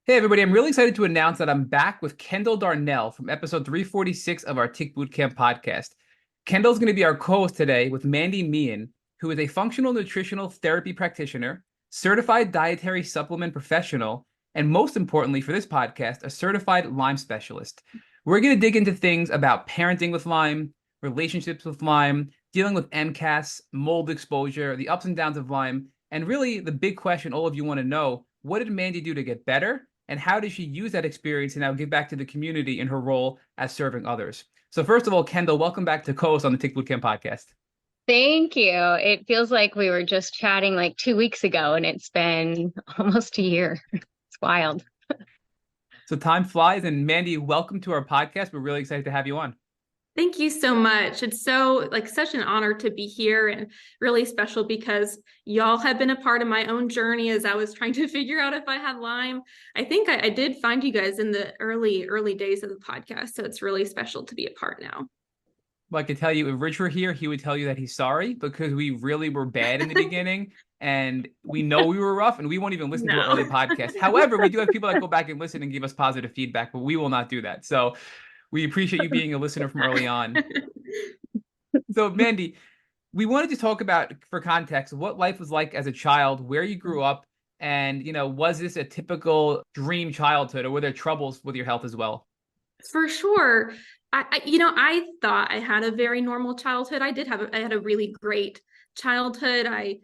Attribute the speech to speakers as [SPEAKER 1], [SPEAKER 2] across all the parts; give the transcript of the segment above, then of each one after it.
[SPEAKER 1] Hey everybody, I'm really excited to announce that I'm back with Kendall Darnell from episode 346 of our Tick Bootcamp podcast. Kendall's going to be our co-host today with Mandy Meehan, who is a functional nutritional therapy practitioner, certified dietary supplement professional, and most importantly for this podcast, a certified Lyme specialist. We're going to dig into things about parenting with Lyme, relationships with Lyme, dealing with MCAS, mold exposure, the ups and downs of Lyme, and really the big question all of you want to know, what did Mandy do to get better? And how does she use that experience to now give back to the community in her role as serving others? So first of all, Kendall, welcome back to co-host on the Tick Bootcamp podcast.
[SPEAKER 2] Thank you. It feels like we were just chatting like 2 weeks ago, and it's been almost a year. It's wild.
[SPEAKER 1] So time flies, and Mandy, welcome to our podcast. We're really excited to have you on.
[SPEAKER 3] Thank you so much. It's so such an honor to be here and really special because y'all have been a part of my own journey as I was trying to figure out if I had Lyme. I think I did find you guys in the early days of the podcast. So it's really special to be a part now.
[SPEAKER 1] Well, I can tell you, if Rich were here, he would tell you that he's sorry because we really were bad in the beginning and we know we were rough and we won't even listen to our early podcast. However, we do have people that go back and listen and give us positive feedback, but we will not do that. So we appreciate you being a listener from early on. So, Mandy, we wanted to talk about, for context, what life was like as a child, where you grew up, and, was this a typical dream childhood or were there troubles with your health as well?
[SPEAKER 3] For sure. I thought I had a very normal childhood. I had a really great childhood. I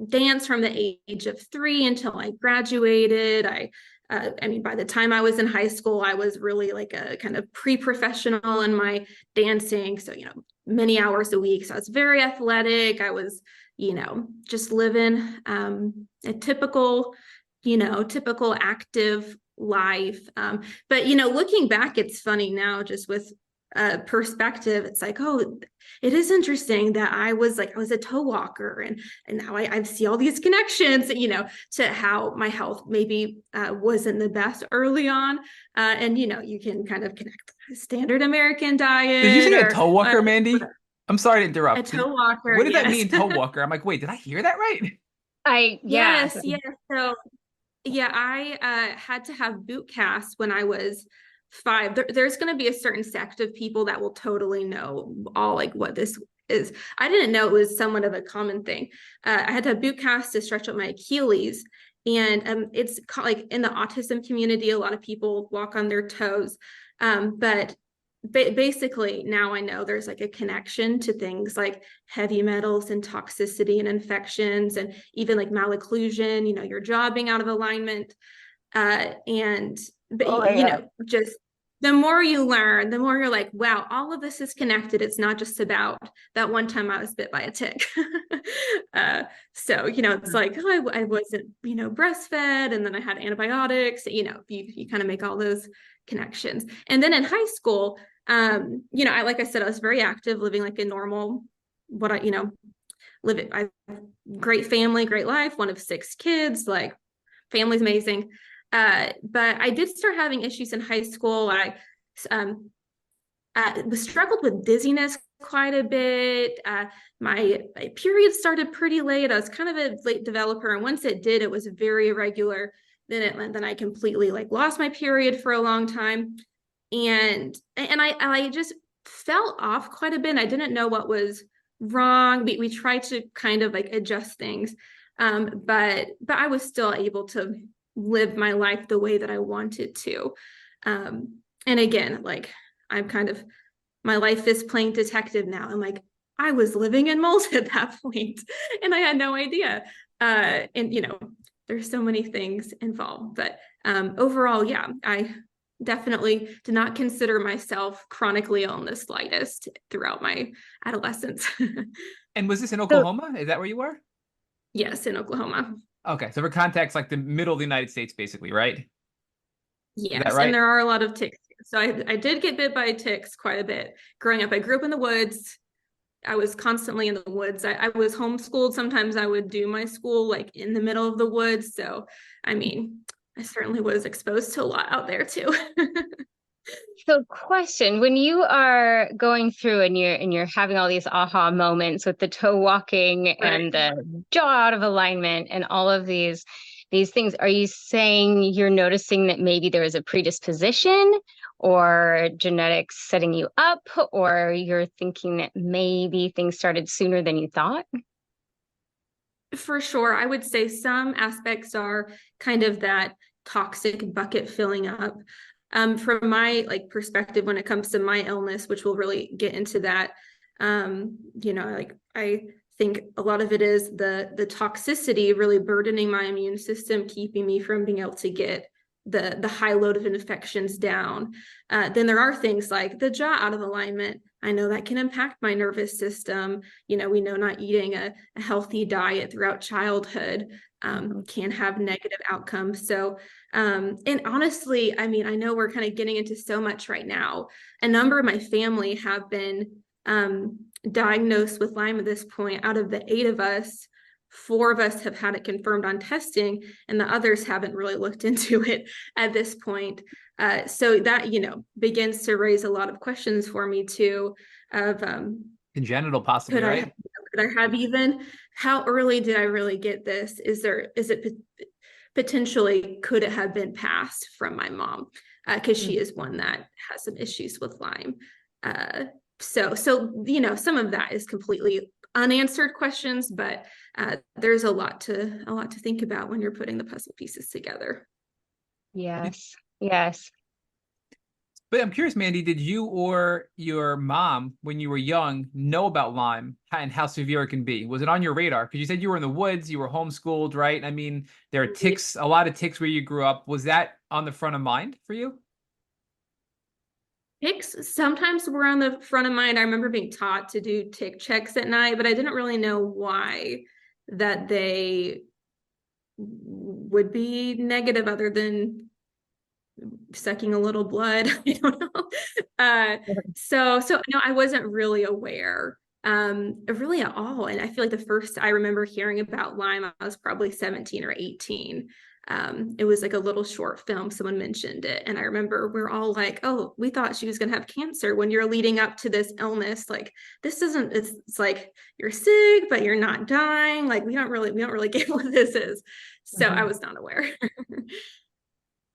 [SPEAKER 3] danced from the age of 3 until I graduated. By the time I was in high school, I was really like a kind of pre-professional in my dancing. So, many hours a week. So I was very athletic. I was, just living a typical active life. But, looking back, it's funny now just with perspective. It's like, oh, it is interesting that I was a toe walker and now I see all these connections, to how my health maybe wasn't the best early on. And, you can kind of connect standard American diet.
[SPEAKER 1] Did you say a toe walker, Mandy? I'm sorry to interrupt.
[SPEAKER 3] A toe walker,
[SPEAKER 1] what did that
[SPEAKER 3] yes.
[SPEAKER 1] mean, toe walker? I'm like, wait, did I hear that right?
[SPEAKER 3] Yes. So yeah, I had to have boot casts when I was 5. There's going to be a certain sect of people that will totally know all like what this is. I didn't know it was somewhat of a common thing. I had to have boot casts to stretch out my Achilles. And it's like in the autism community, a lot of people walk on their toes. But basically now I know there's like a connection to things like heavy metals and toxicity and infections and even like malocclusion, you're jobbing out of alignment. Just the more you learn, the more you're like, wow, all of this is connected. It's not just about that one time I was bit by a tick. It's like, oh, I wasn't, breastfed and then I had antibiotics, you kind of make all those connections. And then in high school, like I said, I was very active, living like a normal, I great family, great life, one of 6 kids, like family's amazing. But I did start having issues in high school. I struggled with dizziness quite a bit. My period started pretty late. I was kind of a late developer. And once it did, it was very irregular. Then I completely lost my period for a long time. And I just fell off quite a bit. I didn't know what was wrong. We tried to kind of adjust things. But I was still able to live my life the way that I wanted to. And again, I'm kind of, my life is playing detective now. I'm like, I was living in mold at that point and I had no idea. There's so many things involved, but overall, yeah, I definitely did not consider myself chronically ill in the slightest throughout my adolescence.
[SPEAKER 1] And was this in Oklahoma? Is that where you were?
[SPEAKER 3] Yes, in Oklahoma.
[SPEAKER 1] Okay, so for context, like the middle of the United States, basically, right?
[SPEAKER 3] Yes,
[SPEAKER 1] right?
[SPEAKER 3] And there are a lot of ticks. So I did get bit by ticks quite a bit growing up. I grew up in the woods. I was constantly in the woods. I was homeschooled. Sometimes I would do my school in the middle of the woods. So, I certainly was exposed to a lot out there too.
[SPEAKER 2] So question, when you are going through and you're having all these aha moments with the toe walking and the jaw out of alignment and all of these, these things, are you saying you're noticing that maybe there is a predisposition or genetics setting you up, or you're thinking that maybe things started sooner than you thought?
[SPEAKER 3] For sure. I would say some aspects are kind of that toxic bucket filling up. From my perspective, when it comes to my illness, which we'll really get into that, I think a lot of it is the toxicity really burdening my immune system, keeping me from being able to get the high load of infections down. Then there are things like the jaw out of alignment. I know that can impact my nervous system. We know not eating a healthy diet throughout childhood can have negative outcomes. So, and honestly, I mean, I know we're kind of getting into so much right now. A number of my family have been diagnosed with Lyme at this point. Out of the 8 of us, 4 of us have had it confirmed on testing, and the others haven't really looked into it at this point. So that, begins to raise a lot of questions for me too of
[SPEAKER 1] Congenital, possibly, right?
[SPEAKER 3] could I have even, how early did I really get this? Is it potentially, could it have been passed from my mom? Because she is one that has some issues with Lyme. So some of that is completely unanswered questions, but there's a lot to think about when you're putting the puzzle pieces together.
[SPEAKER 2] Yes.
[SPEAKER 1] But I'm curious, Mandy, did you or your mom, when you were young, know about Lyme and how severe it can be? Was it on your radar? Because you said you were in the woods, you were homeschooled, right? I mean, there are ticks, a lot of ticks where you grew up. Was that on the front of mind for you?
[SPEAKER 3] Ticks sometimes were on the front of mind. I remember being taught to do tick checks at night, but I didn't really know why that they would be negative other than sucking a little blood. I don't know. So no, I wasn't really aware really at all. And I feel like the first I remember hearing about Lyme, I was probably 17 or 18. It was like a little short film. Someone mentioned it. And I remember we're all like, oh, we thought she was going to have cancer when you're leading up to this illness. Like, this isn't, it's like you're sick, but you're not dying. Like, we don't really get what this is. So I was not aware.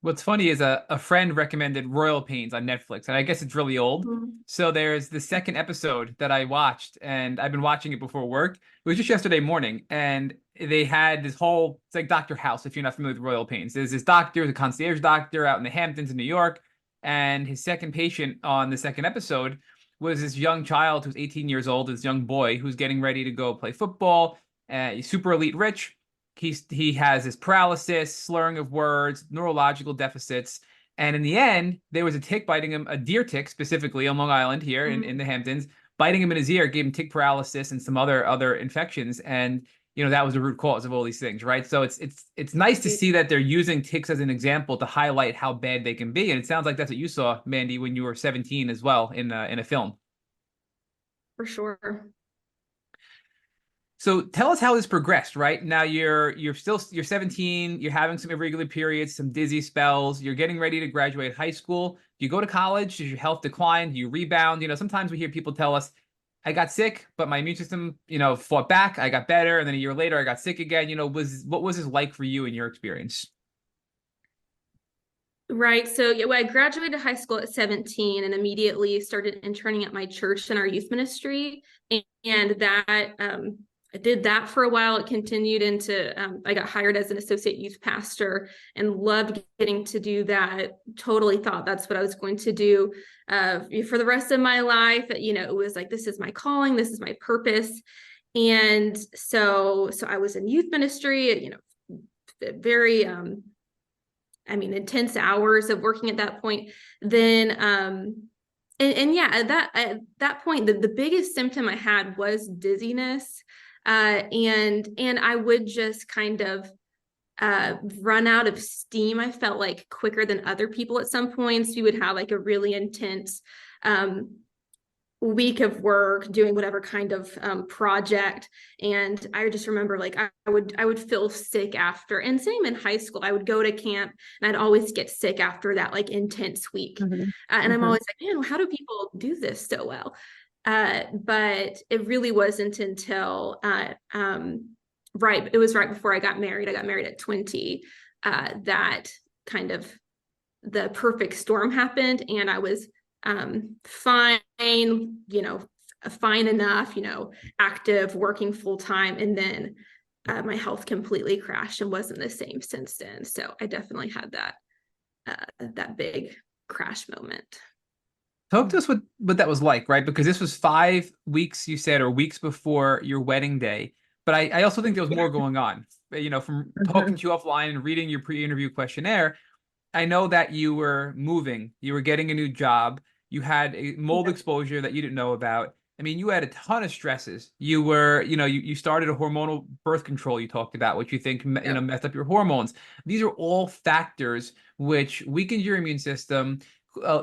[SPEAKER 1] What's funny is a friend recommended Royal Pains on Netflix, and I guess it's really old. So there's the second episode that I watched, and I've been watching it before work. It was just yesterday morning, and they had this whole, it's like Dr. House, if you're not familiar with Royal Pains. There's this doctor, the concierge doctor out in the Hamptons in New York, and his second patient on the second episode was this young child who's 18 years old, this young boy who's getting ready to go play football. He's super elite rich. He has his paralysis, slurring of words, neurological deficits. And in the end, there was a tick biting him, a deer tick specifically on Long Island here in the Hamptons, biting him in his ear, gave him tick paralysis and some other infections. And that was the root cause of all these things, right? So it's nice to see that they're using ticks as an example to highlight how bad they can be. And it sounds like that's what you saw, Mandy, when you were 17 as well in a film.
[SPEAKER 3] For sure.
[SPEAKER 1] So tell us how this progressed, right? Now you're 17, you're having some irregular periods, some dizzy spells, you're getting ready to graduate high school. Do you go to college? Does your health decline? Do you rebound? Sometimes we hear people tell us, I got sick, but my immune system, fought back, I got better, and then a year later I got sick again. What was this like for you in your experience?
[SPEAKER 3] Right. So I graduated high school at 17 and immediately started interning at my church in our youth ministry. And that I did that for a while. It continued into, I got hired as an associate youth pastor and loved getting to do that. Totally thought that's what I was going to do for the rest of my life. It was like, this is my calling, this is my purpose. And so I was in youth ministry, very, intense hours of working at that point. Then, at that point, the biggest symptom I had was dizziness. And I would just kind of run out of steam. I felt like quicker than other people at some points. We would have like a really intense week of work doing whatever kind of project. And I just remember like I would feel sick after. And same in high school, I would go to camp and I'd always get sick after that like intense week. And I'm always like, man, how do people do this so well? But it really wasn't until it was right before I got married. I got married at 20. That kind of the perfect storm happened, and I was fine, fine enough, active, working full time. And then my health completely crashed and wasn't the same since then. So I definitely had that big crash moment.
[SPEAKER 1] Talk to us what that was like, right? Because this was 5 weeks, you said, or weeks before your wedding day. But I also think there was more going on. From talking to you offline and reading your pre-interview questionnaire, I know that you were moving, you were getting a new job, you had a mold exposure that you didn't know about. I mean, you had a ton of stresses. You were, you started a hormonal birth control you talked about, which you think, messed up your hormones. These are all factors which weakened your immune system,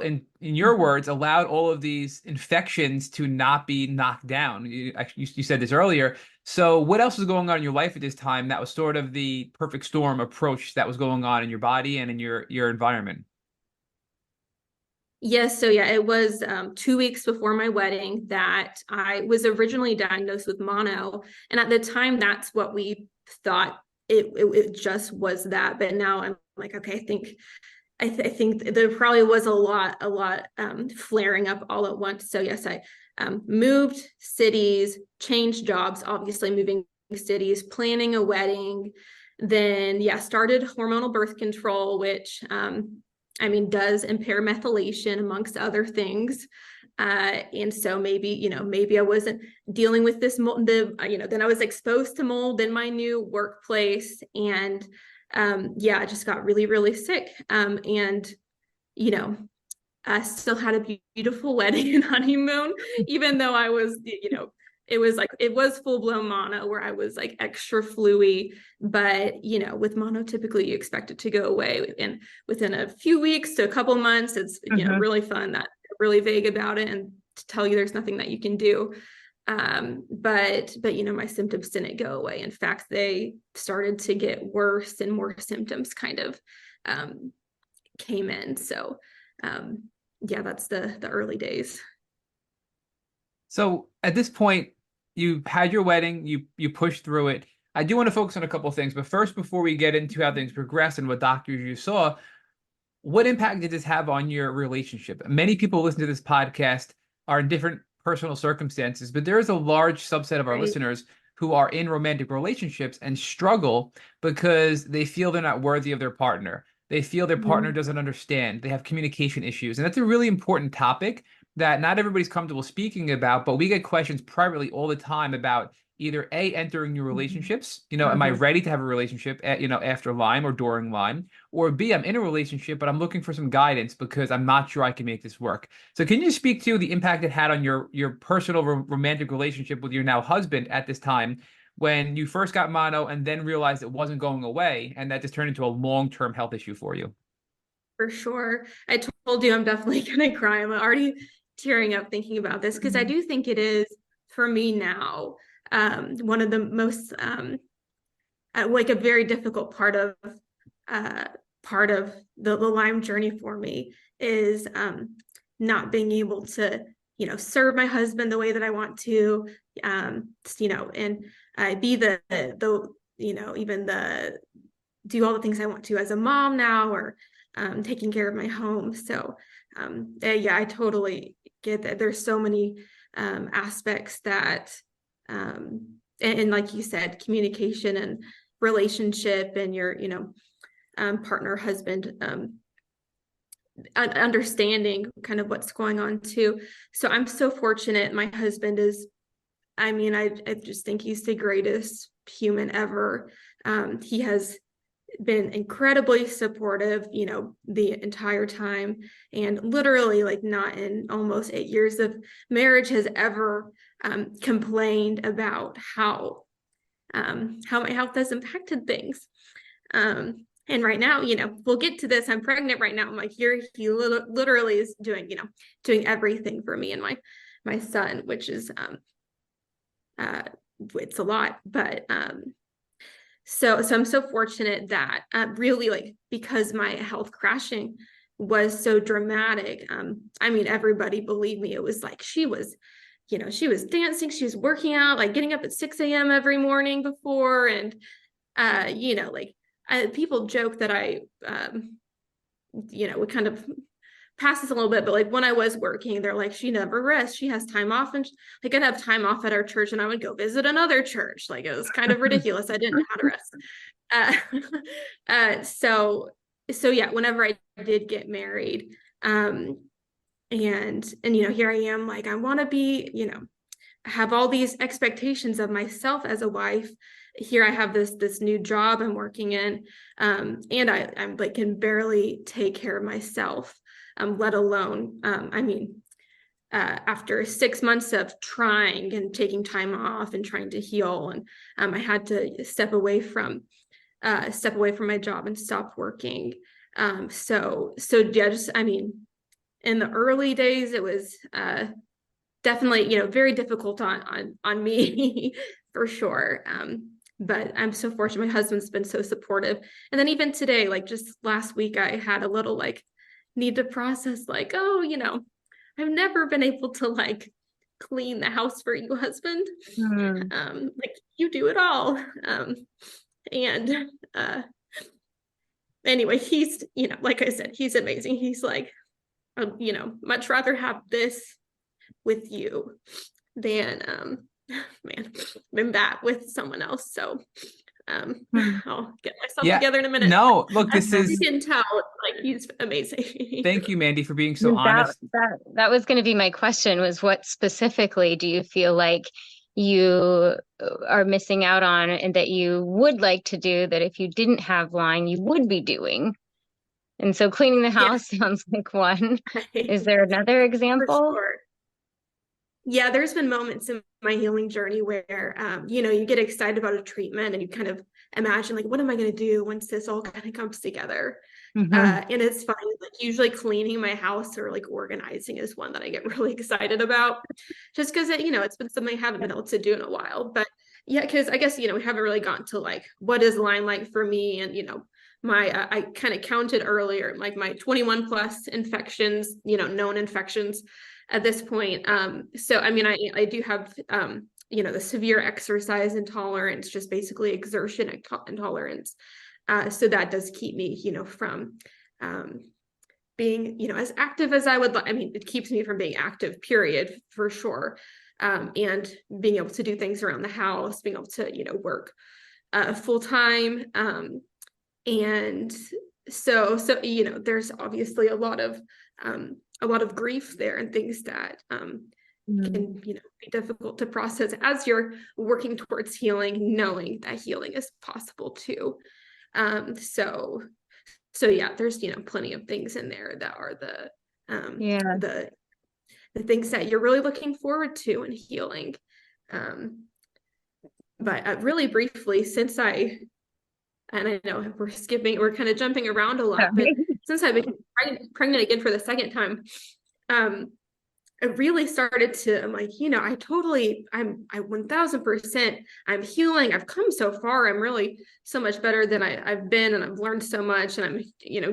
[SPEAKER 1] in your words, allowed all of these infections to not be knocked down. You said this earlier. So what else was going on in your life at this time that was sort of the perfect storm approach that was going on in your body and in your environment?
[SPEAKER 3] Yes. So yeah, it was 2 weeks before my wedding that I was originally diagnosed with mono. And at the time, that's what we thought it just was that. But now I'm like, okay, I think there probably was a lot flaring up all at once. So yes, I moved cities, changed jobs, obviously moving cities, planning a wedding, then started hormonal birth control, which does impair methylation amongst other things. And so maybe I wasn't dealing with this mold, then I was exposed to mold in my new workplace, and I just got really, really sick. And I still had a beautiful wedding and honeymoon, even though I was, it was full-blown mono where I was like extra fluey. But with mono, typically you expect it to go away within a few weeks to a couple months. It's really fun, that really vague about it, and to tell you there's nothing that you can do. But my symptoms didn't go away. In fact, they started to get worse, and more symptoms kind of came in. So that's the early days.
[SPEAKER 1] So at this point, you had your wedding, you pushed through it. I do want to focus on a couple of things, but first, before we get into how things progressed and what doctors you saw, what impact did this have on your relationship? Many people listen to this podcast are in different personal circumstances, but there is a large subset of our listeners who are in romantic relationships and struggle because they feel they're not worthy of their partner. They feel their partner doesn't understand. They have communication issues. And that's a really important topic that not everybody's comfortable speaking about, but we get questions privately all the time about either A, entering new relationships, am I ready to have a relationship after Lyme or during Lyme, or B, I'm in a relationship, but I'm looking for some guidance because I'm not sure I can make this work. So can you speak to the impact it had on your personal romantic relationship with your now husband at this time, when you first got mono and then realized it wasn't going away, and that just turned into a long-term health issue for you?
[SPEAKER 3] For sure. I told you I'm definitely going to cry. I'm already tearing up thinking about this, because I do think it is, for me now, one of the most like a very difficult part of the Lyme journey for me is not being able to serve my husband the way that I want to, and be the even the do all the things I want to as a mom now, or taking care of my home. So I totally get that. There's so many aspects that and like you said, communication and relationship and your partner, husband, understanding kind of what's going on too. So I'm so fortunate. My husband is, I just think he's the greatest human ever. He has been incredibly supportive, the entire time, and literally, like, not in almost 8 years of marriage has ever complained about how my health has impacted things. And right now, we'll get to this. I'm pregnant right now. I'm like, he literally is doing everything for me and my son, which is it's a lot, but so I'm so fortunate that really, like, because my health crashing was so dramatic. Everybody believed me. It was like she was, she was dancing, she was working out, like getting up at 6 a.m. every morning before. And, like people joke that I, would kind of pass this a little bit, but like when I was working, they're like, she never rests. She has time off. And like I'd have time off at our church and I would go visit another church. Like it was kind of ridiculous. I didn't know how to rest. So yeah, whenever I did get married, and here I am, like I want to be, have all these expectations of myself as a wife. Here I have this new job I'm working in, and I'm like can barely take care of myself, let alone after 6 months of trying and taking time off and trying to heal, and I had to step away from my job and stop working. So yeah, just in the early days, it was definitely very difficult on me for sure. But I'm so fortunate. My husband's been so supportive. And then even today, like just last week, I had a little like need to process like, oh, I've never been able to like clean the house for you, husband. Like you do it all. And anyway, he's, like I said, he's amazing. He's like, much rather have this with you than than that with someone else. So I'll get myself together in a minute.
[SPEAKER 1] No, look,
[SPEAKER 3] you can tell like he's amazing.
[SPEAKER 1] Thank you, Mandy, for being so honest.
[SPEAKER 2] That was going to be my question, was what specifically do you feel like you are missing out on and that you would like to do that if you didn't have Lyme you would be doing? And so cleaning the house sounds like one. Is there another example?
[SPEAKER 3] For sure. Yeah, there's been moments in my healing journey where, you get excited about a treatment and you kind of imagine like, what am I going to do once this all kind of comes together? And it's funny, like usually cleaning my house or like organizing is one that I get really excited about just because it's been something I haven't been able to do in a while. But yeah, because I guess, we haven't really gotten to like, what is Lyme like for me? And, my, I kind of counted earlier, like my 21 plus infections, known infections at this point. So, I do have, the severe exercise intolerance, just basically exertion intolerance. So that does keep me, from being, as active as I would like. It keeps me from being active, period, for sure. And being able to do things around the house, being able to, work full time. And so, there's obviously a lot of grief there and things that can, be difficult to process as you're working towards healing, knowing that healing is possible too. So yeah, there's, plenty of things in there that are the things that you're really looking forward to in healing. But really briefly, and I know we're kind of jumping around a lot, but since I've been pregnant again for the second time, I really started to, I'm like, I 1000%, I'm healing. I've come so far. I'm really so much better than I've been, and I've learned so much, and I'm,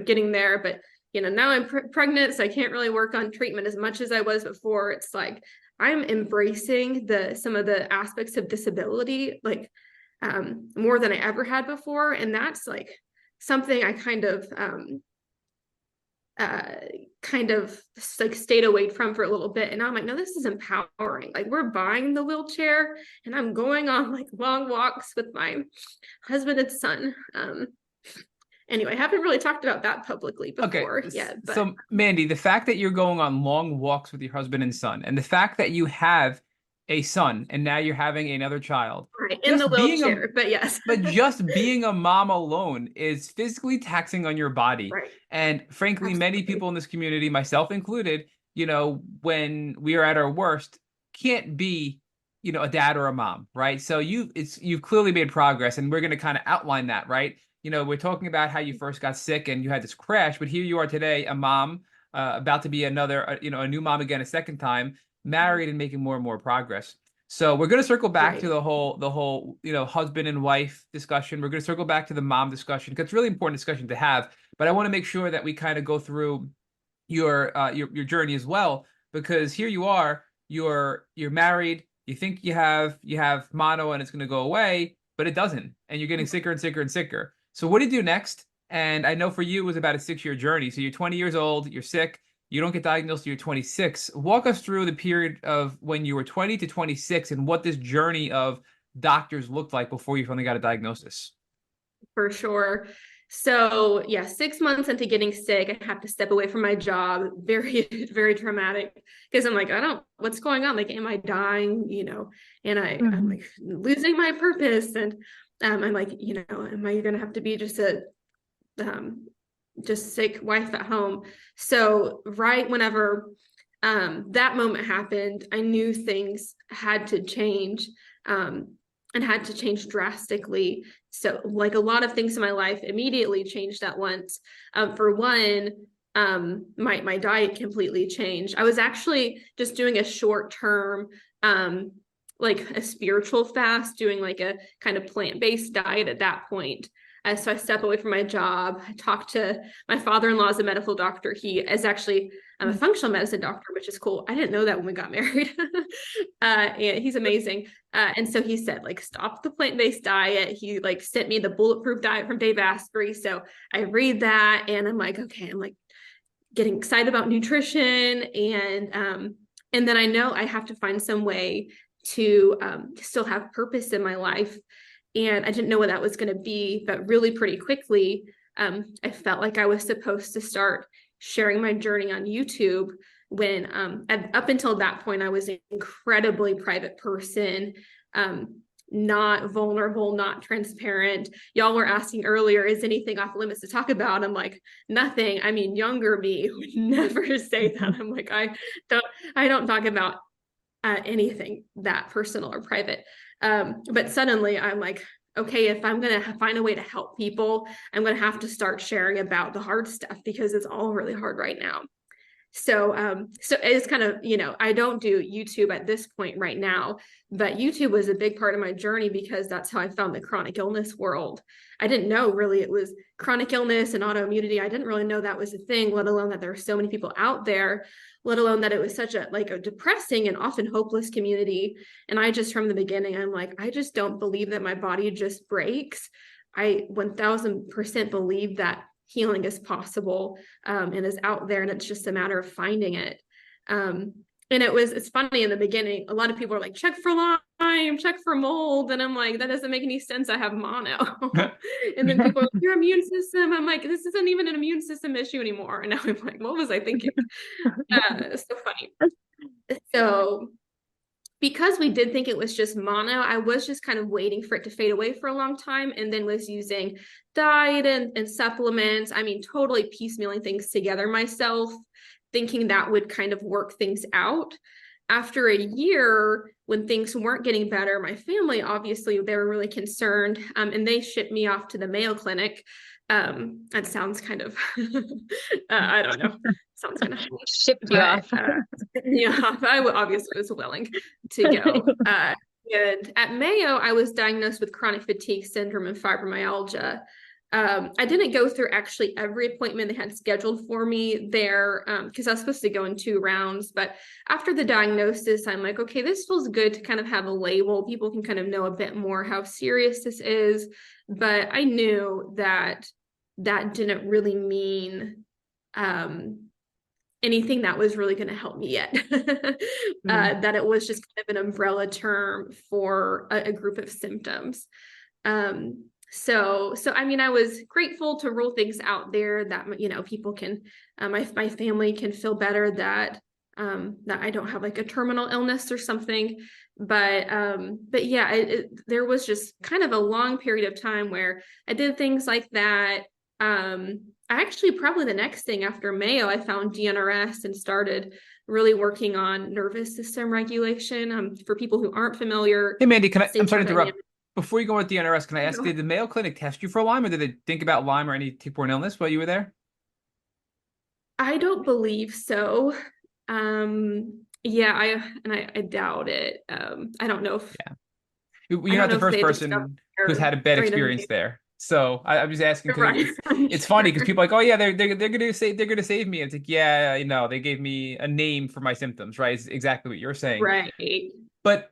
[SPEAKER 3] getting there. But, now I'm pregnant, so I can't really work on treatment as much as I was before. It's like, I'm embracing some of the aspects of disability, like, more than I ever had before. And that's like something I kind of like stayed away from for a little bit. And now I'm like, no, this is empowering. Like we're buying the wheelchair and I'm going on like long walks with my husband and son. Anyway, I haven't really talked about that publicly before yet. But...
[SPEAKER 1] So Mandy, the fact that you're going on long walks with your husband and son, and the fact that you have a son and now you're having another child,
[SPEAKER 3] right, in the wheelchair, but yes.
[SPEAKER 1] But just being a mom alone is physically taxing on your body.
[SPEAKER 3] Right.
[SPEAKER 1] And frankly, many people in this community, myself included, when we are at our worst, can't be, a dad or a mom, right? So you've clearly made progress, and we're going to kind of outline that, right? We're talking about how you first got sick and you had this crash, but here you are today, a mom, about to be a new mom again, a second time, married and making more and more progress. So we're going to circle back to the whole, husband and wife discussion. We're going to circle back to the mom discussion because it's a really important discussion to have. But I want to make sure that we kind of go through your journey as well, because here you are, you're married, you think you have mono and it's going to go away, but it doesn't, and you're getting sicker and sicker and sicker. So what do you do next? And I know for you it was about a 6-year journey. So you're 20 years old, you're sick, you don't get diagnosed till you're 26. Walk us through the period of when you were 20 to 26 and what this journey of doctors looked like before you finally got a diagnosis.
[SPEAKER 3] For sure. So yeah, 6 months into getting sick, I have to step away from my job. Very, very traumatic because I'm like, what's going on? Like, am I dying? And I'm like losing my purpose. And I'm like, am I going to have to be just a just sick wife at home? So right whenever that moment happened, I knew things had to change. And had to change drastically. So like a lot of things in my life immediately changed at once. For one, my diet completely changed. I was actually just doing a short term, like a spiritual fast, doing like a kind of plant-based diet at that point. So I stepped away from my job. I talked to my father-in-law as a medical doctor. He is actually a functional medicine doctor, which is cool. I didn't know that when we got married. And he's amazing. And so he said, like, stop the plant-based diet. He like sent me the bulletproof diet from Dave Asprey. So I read that and I'm like, okay, I'm like getting excited about nutrition. And then I know I have to find some way to still have purpose in my life. And I didn't know what that was going to be, but really pretty quickly, I felt like I was supposed to start sharing my journey on YouTube when up until that point, I was an incredibly private person, not vulnerable, not transparent. Y'all were asking earlier, is anything off limits to talk about? I'm like, nothing. I mean, younger me would never say that. I'm like, I don't talk about anything that personal or private. But suddenly I'm like, okay, if I'm going to find a way to help people, I'm going to have to start sharing about the hard stuff because it's all really hard right now. So it's kind of, I don't do YouTube at this point right now, but YouTube was a big part of my journey because that's how I found the chronic illness world. I didn't know really it was chronic illness and autoimmunity. I didn't really know that was a thing, let alone that there are so many people out there, let alone that it was such a depressing and often hopeless community. And I just, from the beginning, I'm like, I just don't believe that my body just breaks. I 1000% believe that healing is possible and is out there, and it's just a matter of finding it. And it's funny in the beginning, a lot of people are like, check for Lyme, check for mold. And I'm like, that doesn't make any sense. I have mono. And then people are like, your immune system. I'm like, this isn't even an immune system issue anymore. And now I'm like, what was I thinking? It's so funny. So because we did think it was just mono, I was just kind of waiting for it to fade away for a long time, and then was using diet and supplements. I mean, totally piecemealing things together myself, thinking that would kind of work things out. After a year, when things weren't getting better, my family, obviously, they were really concerned, and they shipped me off to the Mayo Clinic. That sounds kind of, I don't know. Sounds kind of
[SPEAKER 2] shipped you off.
[SPEAKER 3] Yeah, I obviously was willing to go. And at Mayo, I was diagnosed with chronic fatigue syndrome and fibromyalgia. I didn't go through actually every appointment they had scheduled for me there because I was supposed to go in 2 rounds. But after the diagnosis, I'm like, okay, this feels good to kind of have a label. People can kind of know a bit more how serious this is. But I knew that didn't really mean anything that was really going to help me yet. That it was just kind of an umbrella term for a group of symptoms. So I mean, I was grateful to roll things out there that, people can, my family can feel better that I don't have like a terminal illness or something. But yeah, there was just kind of a long period of time where I did things like that. Actually, probably the next thing after Mayo, I found DNRS and started really working on nervous system regulation. For people who aren't familiar.
[SPEAKER 1] Hey, Mandy, I'm sorry to interrupt. Before you go with DNRS, can I ask, did the Mayo Clinic test you for Lyme, or did they think about Lyme or any tick-borne illness while you were there?
[SPEAKER 3] I don't believe so. Yeah, I doubt it. I don't know if
[SPEAKER 1] you're not the first person who's had a bad experience there. So I'm just asking because
[SPEAKER 3] Right.
[SPEAKER 1] it's funny because people are like, oh yeah, they're gonna save me. It's like, yeah, they gave me a name for my symptoms, right? It's exactly what you're saying.
[SPEAKER 3] Right.
[SPEAKER 1] But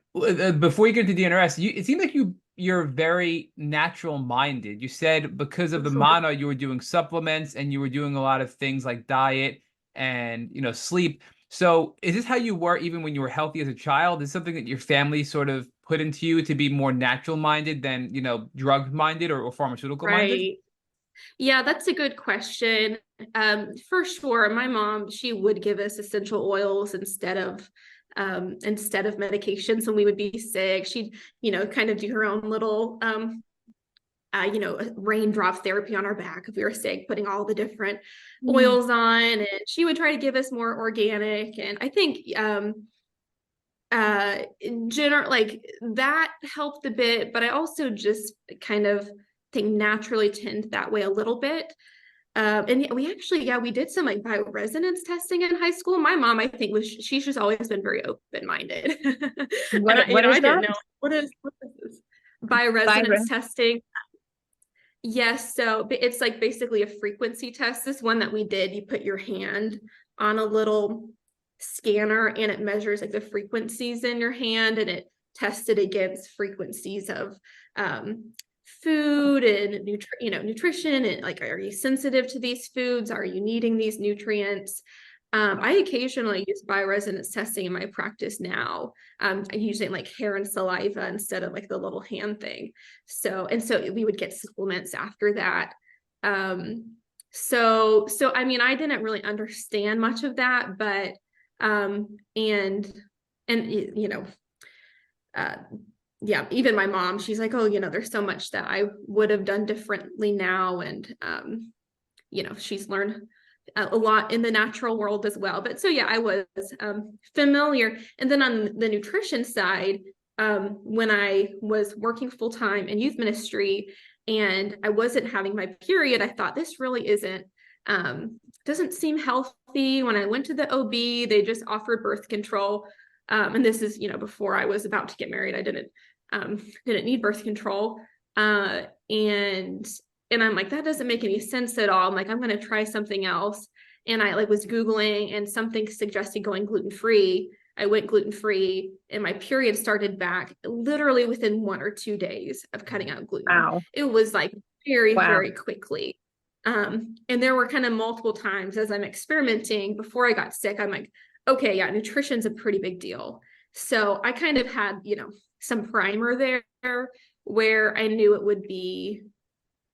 [SPEAKER 1] before you get to DNRS, it seemed like you're very natural minded. You said because of the mono, you were doing supplements and you were doing a lot of things like diet and sleep. So is this how you were even when you were healthy as a child? Is it something that your family sort of put into you to be more natural minded than drug minded or pharmaceutical minded?
[SPEAKER 3] Right. Yeah, that's a good question. For sure, my mom, she would give us essential oils instead of medications when we would be sick. She'd, kind of do her own little raindrop therapy on our back if we were sick, putting all the different oils on, and she would try to give us more organic. And I think in general, like that helped a bit, but I also just kind of think naturally tend that way a little bit. And we did some like bioresonance testing in high school. My mom, I think, she's just always been very open-minded. And
[SPEAKER 2] What
[SPEAKER 3] I
[SPEAKER 2] is
[SPEAKER 3] didn't
[SPEAKER 2] that?
[SPEAKER 3] know what is this bioresonance
[SPEAKER 2] Byron.
[SPEAKER 3] testing. Yes, so it's like basically a frequency test. This one that we did, you put your hand on a little scanner and it measures like the frequencies in your hand, and it tested against frequencies of food and nutrition, and like, are you sensitive to these foods? Are you needing these nutrients? I occasionally use bioresonance testing in my practice now. I use it in like hair and saliva instead of like the little hand thing. So we would get supplements after that. So I mean, I didn't really understand much of that, but and uh, yeah, even my mom, she's like, oh, there's so much that I would have done differently now, and she's learned a lot in the natural world as well. But so yeah, I was familiar. And then on the nutrition side, when I was working full-time in youth ministry and I wasn't having my period, I thought this really doesn't seem healthy. When I went to the OB, they just offered birth control. And this is, before I was about to get married. I didn't need birth control. And I'm like, that doesn't make any sense at all. I'm like, I'm going to try something else. And I was Googling, and something suggested going gluten-free. I went gluten-free, and my period started back literally within 1 or 2 days of cutting out gluten.
[SPEAKER 2] Wow.
[SPEAKER 3] It was like very,
[SPEAKER 2] Wow.
[SPEAKER 3] very quickly. And there were kind of multiple times as I'm experimenting before I got sick. I'm like, okay, yeah, nutrition's a pretty big deal. So I kind of had, some primer there where I knew it would be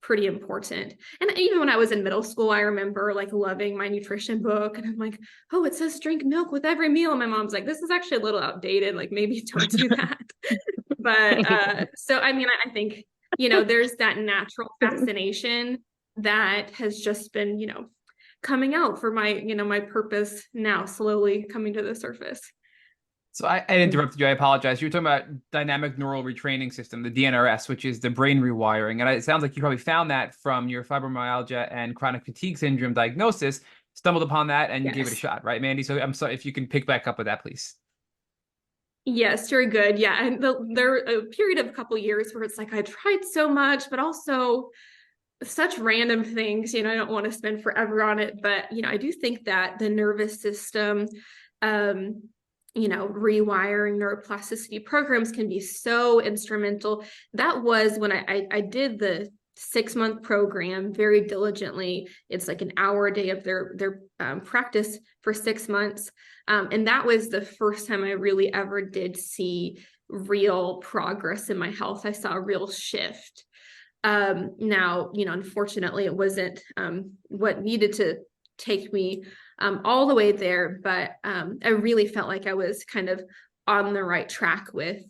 [SPEAKER 3] pretty important. And even when I was in middle school, I remember loving my nutrition book, and I'm like, oh, it says drink milk with every meal. And my mom's like, this is actually a little outdated. Like, maybe don't do that. But so, I mean, I think, there's that natural fascination that has just been, coming out for my, my purpose now, slowly coming to the surface.
[SPEAKER 1] So I interrupted you. I apologize. You were talking about dynamic neural retraining system, the DNRS, which is the brain rewiring. And it sounds like you probably found that from your fibromyalgia and chronic fatigue syndrome diagnosis, stumbled upon that and gave it a shot, right, Mandy? So I'm sorry if you can pick back up with that, please.
[SPEAKER 3] Yes, very good. Yeah. And there a period of a couple of years where it's like, I tried so much, but also such random things, I don't want to spend forever on it. But, I do think that the nervous system, rewiring neuroplasticity programs can be so instrumental. That was when I did the 6-month program very diligently. It's like an hour a day of their practice for 6 months. And that was the first time I really ever did see real progress in my health. I saw a real shift. Now, unfortunately, it wasn't what needed to take me all the way there, but I really felt like I was kind of on the right track with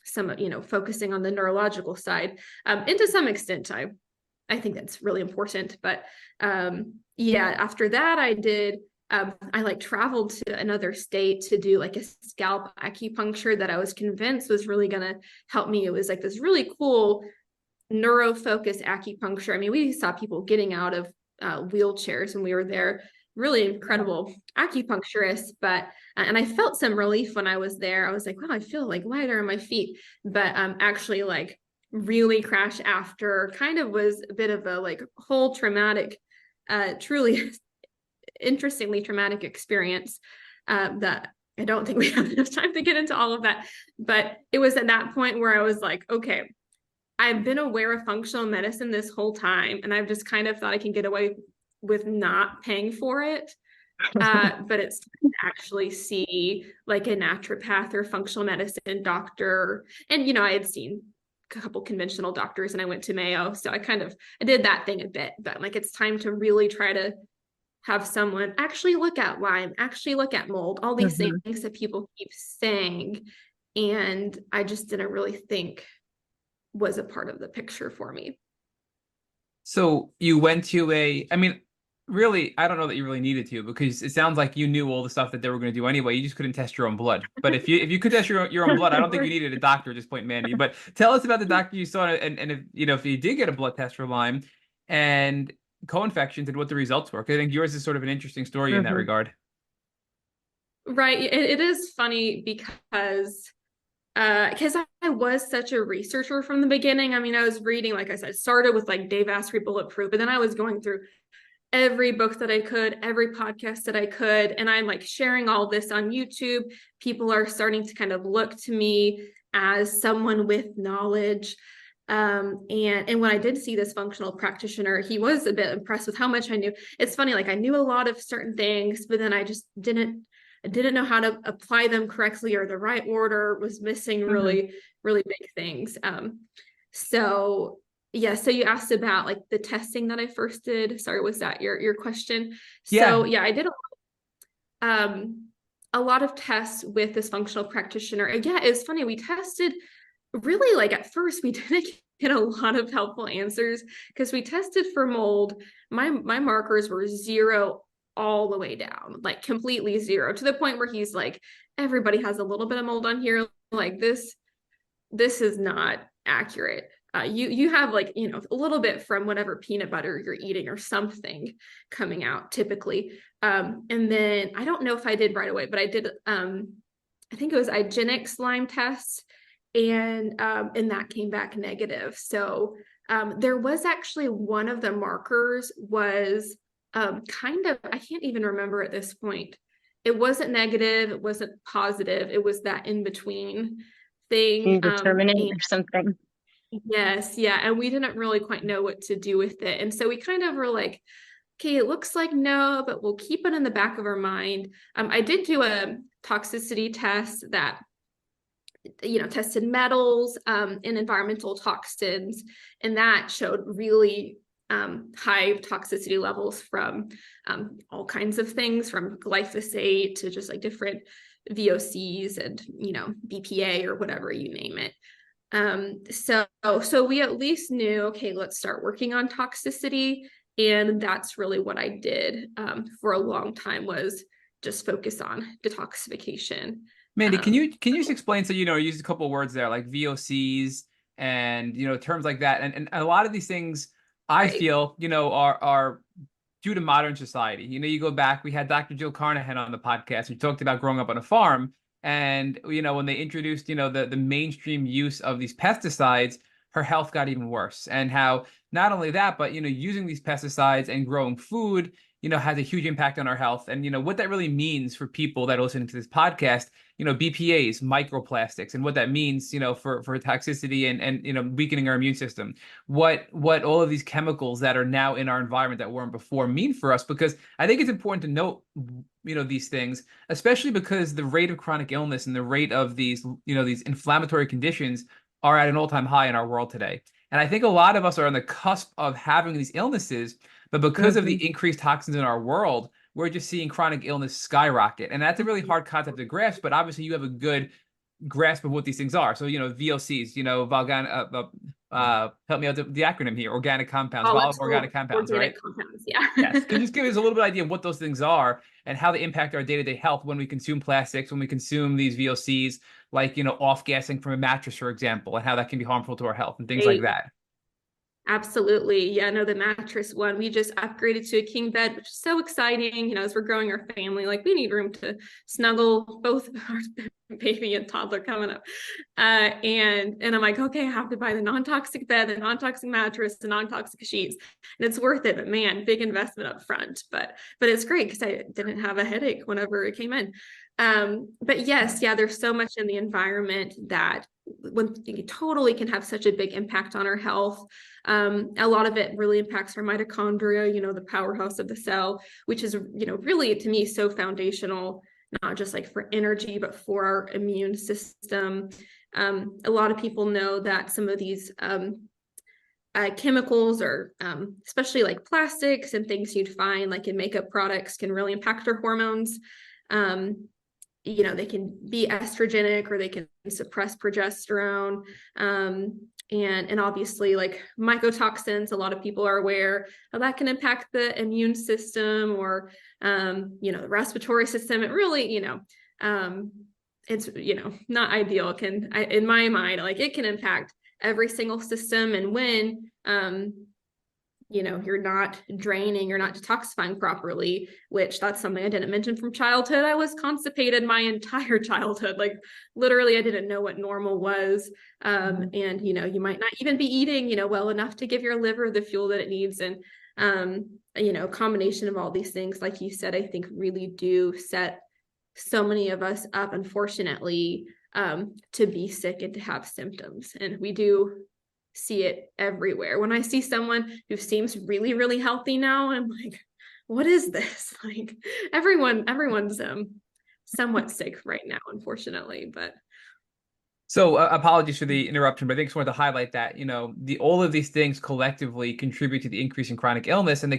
[SPEAKER 3] some, focusing on the neurological side. And to some extent, I think that's really important. But after that, I did. I traveled to another state to do a scalp acupuncture that I was convinced was really going to help me. It was this really cool neuro-focused acupuncture. I mean, we saw people getting out of wheelchairs when we were there, really incredible acupuncturists, but and I felt some relief when I was there. I was like, wow, I feel lighter on my feet, but actually really crash after kind of was a bit of a like whole traumatic, truly interestingly traumatic experience that I don't think we have enough time to get into all of that. But it was at that point where I was like, okay, I've been aware of functional medicine this whole time, and I've just kind of thought I can get away with not paying for it. But it's time to actually see like a naturopath or functional medicine doctor. And, you know, I had seen a couple conventional doctors and I went to Mayo. So I did that thing a bit, but like, it's time to really try to have someone actually look at Lyme, actually look at mold, all these things that people keep saying. And I just didn't really think was a part of the picture for me.
[SPEAKER 1] So you went to I mean, really, I don't know that you really needed to, because it sounds like you knew all the stuff that they were going to do anyway. You just couldn't test your own blood. But if you could test your own blood, I don't think you needed a doctor at this point, Mandy. But tell us about the doctor you saw, and if you know, if you did get a blood test for Lyme and co-infections, and what the results were. Because I think yours is sort of an interesting story in that regard.
[SPEAKER 3] Right. It is funny because I was such a researcher from the beginning. I mean, I was reading, like I said, started with like Dave Asprey Bulletproof, but then I was going through every book that I could, every podcast that I could, and I'm like sharing all this on YouTube. People are starting to kind of look to me as someone with knowledge. And when I did see this functional practitioner, he was a bit impressed with how much I knew. It's funny, like I knew a lot of certain things, but then I just didn't know how to apply them correctly, or the right order, was missing really, really big things. So yeah, so you asked about like the testing that I first did. Sorry, was that your question? So yeah, I did a lot of tests with this functional practitioner. Yeah, it was funny. We tested really, like at first we didn't get a lot of helpful answers because we tested for mold. My markers were 0 all the way down, like completely 0, to the point where he's like, everybody has a little bit of mold on here. Like this is not accurate. You have like, you know, a little bit from whatever peanut butter you're eating or something coming out typically. And then I don't know if I did right away, but I did, I think it was IGeneX Lyme test, and that came back negative. So there was actually one of the markers was kind of, I can't even remember at this point. It wasn't negative, it wasn't positive, it was that in between thing.
[SPEAKER 2] Indeterminate or something.
[SPEAKER 3] Yes, yeah, and we didn't really quite know what to do with it. And so we kind of were like, okay, it looks like no, but we'll keep it in the back of our mind. I did do a toxicity test that, you know, tested metals and environmental toxins, and that showed really high toxicity levels from all kinds of things, from glyphosate to just like different VOCs and, you know, BPA or whatever you name it. So we at least knew, okay, let's start working on toxicity. And that's really what I did for a long time, was just focus on detoxification.
[SPEAKER 1] Mandy, can you just explain, so you know, use a couple of words there like VOCs and, you know, terms like that, and a lot of these things I feel, you know, are due to modern society. You know, you go back, we had Dr. Jill Carnahan on the podcast who talked about growing up on a farm, and you know, when they introduced, you know, the mainstream use of these pesticides, her health got even worse. And how not only that, but you know, using these pesticides and growing food, you know, has a huge impact on our health. And you know what that really means for people that are listening to this podcast, you know, BPAs, microplastics, and what that means, you know, for toxicity and you know, weakening our immune system. What all of these chemicals that are now in our environment that weren't before mean for us. Because I think it's important to note, you know, these things, especially because the rate of chronic illness and the rate of these, you know, these inflammatory conditions are at an all-time high in our world today. And I think a lot of us are on the cusp of having these illnesses, but because of the increased toxins in our world, we're just seeing chronic illness skyrocket. And that's a really hard concept to grasp, but obviously you have a good grasp of what these things are. So, you know, VOCs, you know, help me out, the acronym here, organic compounds, volatile organic compounds, right?
[SPEAKER 3] Compounds, yeah.
[SPEAKER 1] Yes. Can you just give us a little bit of idea of what those things are and how they impact our day-to-day health when we consume plastics, when we consume these VOCs, like, you know, off-gassing from a mattress, for example, and how that can be harmful to our health and things like that?
[SPEAKER 3] Absolutely. Yeah, no, the mattress one, we just upgraded to a king bed, which is so exciting. You know, as we're growing our family, like we need room to snuggle both our baby and toddler coming up. And I'm like, okay, I have to buy the non-toxic bed, the non-toxic mattress, the non-toxic sheets. And it's worth it, but man, big investment up front. But it's great because I didn't have a headache whenever it came in. But yes, yeah, there's so much in the environment that when you totally can have such a big impact on our health. A lot of it really impacts our mitochondria, you know, the powerhouse of the cell, which is, you know, really to me so foundational, not just like for energy, but for our immune system. A lot of people know that some of these chemicals or especially like plastics and things you'd find like in makeup products can really impact our hormones. You know, they can be estrogenic or they can suppress progesterone. And obviously like mycotoxins, a lot of people are aware of that can impact the immune system or, you know, the respiratory system. It really, you know, it's, you know, not ideal. In my mind, like it can impact every single system. And when, you know, you're not draining, you're not detoxifying properly, which that's something I didn't mention from childhood. I was constipated my entire childhood. Like literally, I didn't know what normal was. And, you know, you might not even be eating, you know, well enough to give your liver the fuel that it needs. And, you know, combination of all these things, like you said, I think really do set so many of us up, unfortunately, to be sick and to have symptoms. And we do see it everywhere. When I see someone who seems really, really healthy now, I'm like, what is this? Like everyone's somewhat sick right now, unfortunately. But
[SPEAKER 1] So apologies for the interruption, but I just wanted to highlight that, you know, all of these things collectively contribute to the increase in chronic illness, and they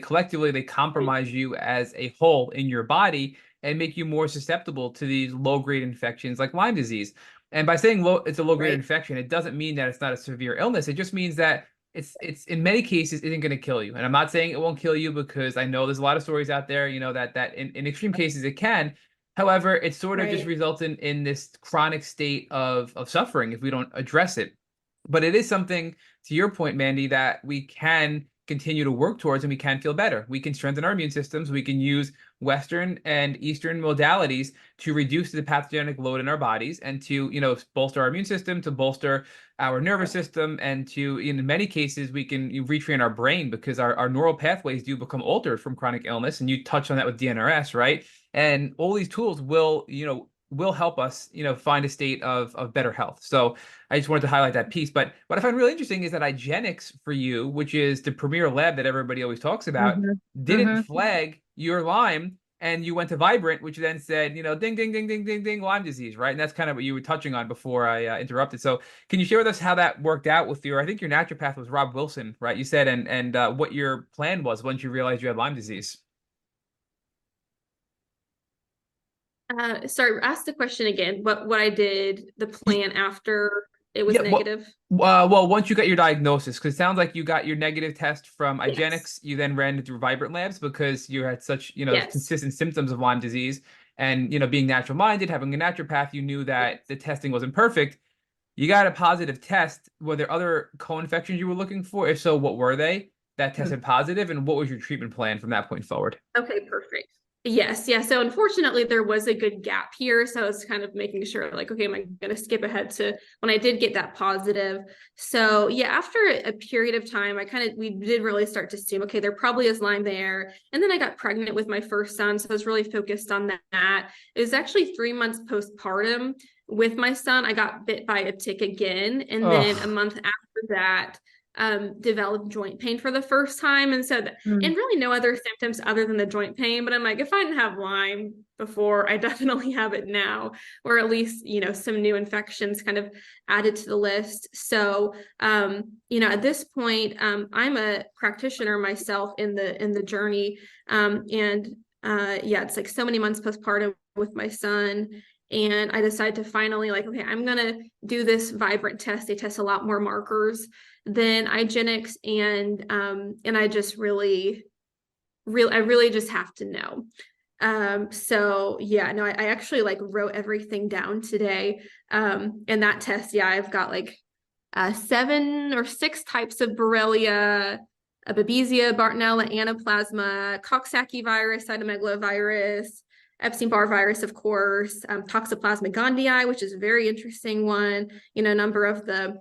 [SPEAKER 1] compromise you as a whole in your body and make you more susceptible to these low-grade infections like Lyme disease. And by saying it's a low-grade infection, it doesn't mean that it's not a severe illness. It just means that it's in many cases isn't going to kill you. And I'm not saying it won't kill you because I know there's a lot of stories out there, you know, that in extreme cases it can. However, it sort of just results in this chronic state of suffering if we don't address it. But it is something, to your point, Mandy, that we can continue to work towards and we can feel better. We can strengthen our immune systems. We can use Western and Eastern modalities to reduce the pathogenic load in our bodies and to, you know, bolster our immune system, to bolster our nervous system, and to, in many cases, we can retrain our brain because our neural pathways do become altered from chronic illness. And you touched on that with DNRS, right? And all these tools will help us, you know, find a state of better health. So I just wanted to highlight that piece. But what I find really interesting is that IGeneX for you, which is the premier lab that everybody always talks about, didn't flag your Lyme, and you went to Vibrant, which then said, you know, ding, ding, ding, ding, ding, ding, Lyme disease, right? And that's kind of what you were touching on before I interrupted. So can you share with us how that worked out with I think your naturopath was Rob Wilson, right? You said, and what your plan was once you realized you had Lyme disease.
[SPEAKER 3] Sorry, ask the question again. What I did, the plan after it was negative?
[SPEAKER 1] Well, once you got your diagnosis, because it sounds like you got your negative test from IGeneX,
[SPEAKER 3] Yes.
[SPEAKER 1] you then ran it through Vibrant Labs because you had such, you know, consistent symptoms of Lyme disease. And, you know, being natural minded, having a naturopath, you knew that the testing wasn't perfect. You got a positive test. Were there other co-infections you were looking for? If so, what were they that tested positive? And what was your treatment plan from that point forward?
[SPEAKER 3] Okay, perfect. Yes, yeah. So unfortunately, there was a good gap here. So I was kind of making sure, like, okay, am I going to skip ahead to when I did get that positive? So yeah, after a period of time, we did really start to assume, okay, there probably is Lyme there. And then I got pregnant with my first son. So I was really focused on that. It was actually 3 months postpartum with my son. I got bit by a tick again. And then a month after that, developed joint pain for the first time. And so, and really no other symptoms other than the joint pain. But I'm like, if I didn't have Lyme before, I definitely have it now, or at least, you know, some new infections kind of added to the list. So, you know, at this point, I'm a practitioner myself in the journey. Yeah, it's like so many months postpartum with my son. And I decided to finally like, okay, I'm going to do this Vibrant test. They test a lot more markers than IGeneX. And I just really just have to know. So yeah, no, I actually like wrote everything down today. And that test, yeah, I've got like 7 or 6 types of Borrelia, Babesia, Bartonella, Anaplasma, Coxsackie virus, cytomegalovirus, Epstein-Barr virus, of course, Toxoplasma gondii, which is a very interesting one. You know, a number of the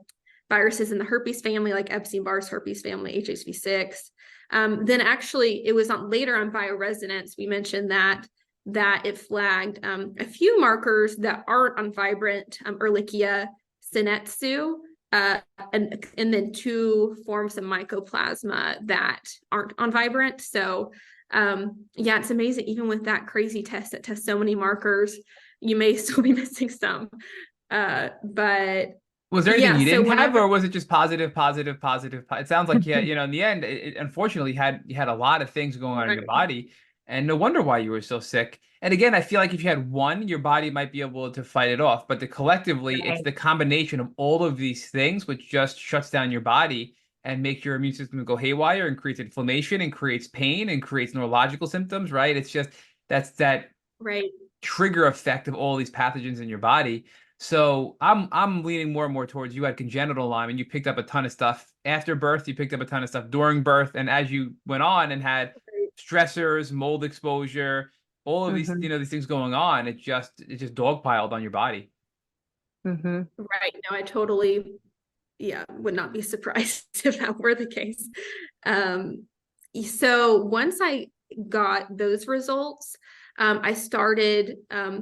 [SPEAKER 3] viruses in the herpes family, like Epstein-Barr's herpes family, HHV6. Then actually, it was later on bioresonance. We mentioned that it flagged a few markers that aren't on vibrant, Ehrlichia, Senetsu, and then 2 forms of mycoplasma that aren't on vibrant. So yeah, it's amazing. Even with that crazy test that tests so many markers, you may still be missing some. But
[SPEAKER 1] was there anything
[SPEAKER 3] yeah,
[SPEAKER 1] you
[SPEAKER 3] so
[SPEAKER 1] didn't have,
[SPEAKER 3] whenever
[SPEAKER 1] or was it just positive, positive, positive? It sounds like in the end, unfortunately you had a lot of things going on in your body, and no wonder why you were so sick. And again, I feel like if you had one, your body might be able to fight it off, but collectively, it's the combination of all of these things which just shuts down your body and makes your immune system go haywire and creates inflammation and creates pain and creates neurological symptoms, right? It's just that's that
[SPEAKER 3] right.
[SPEAKER 1] trigger effect of all these pathogens in your body. So I'm leaning more and more towards you had congenital Lyme and you picked up a ton of stuff after birth, you picked up a ton of stuff during birth, and as you went on and had stressors, mold exposure, all of these, these things going on, it just dogpiled on your body.
[SPEAKER 3] Right. No, I totally, would not be surprised if that were the case. So once I got those results, I started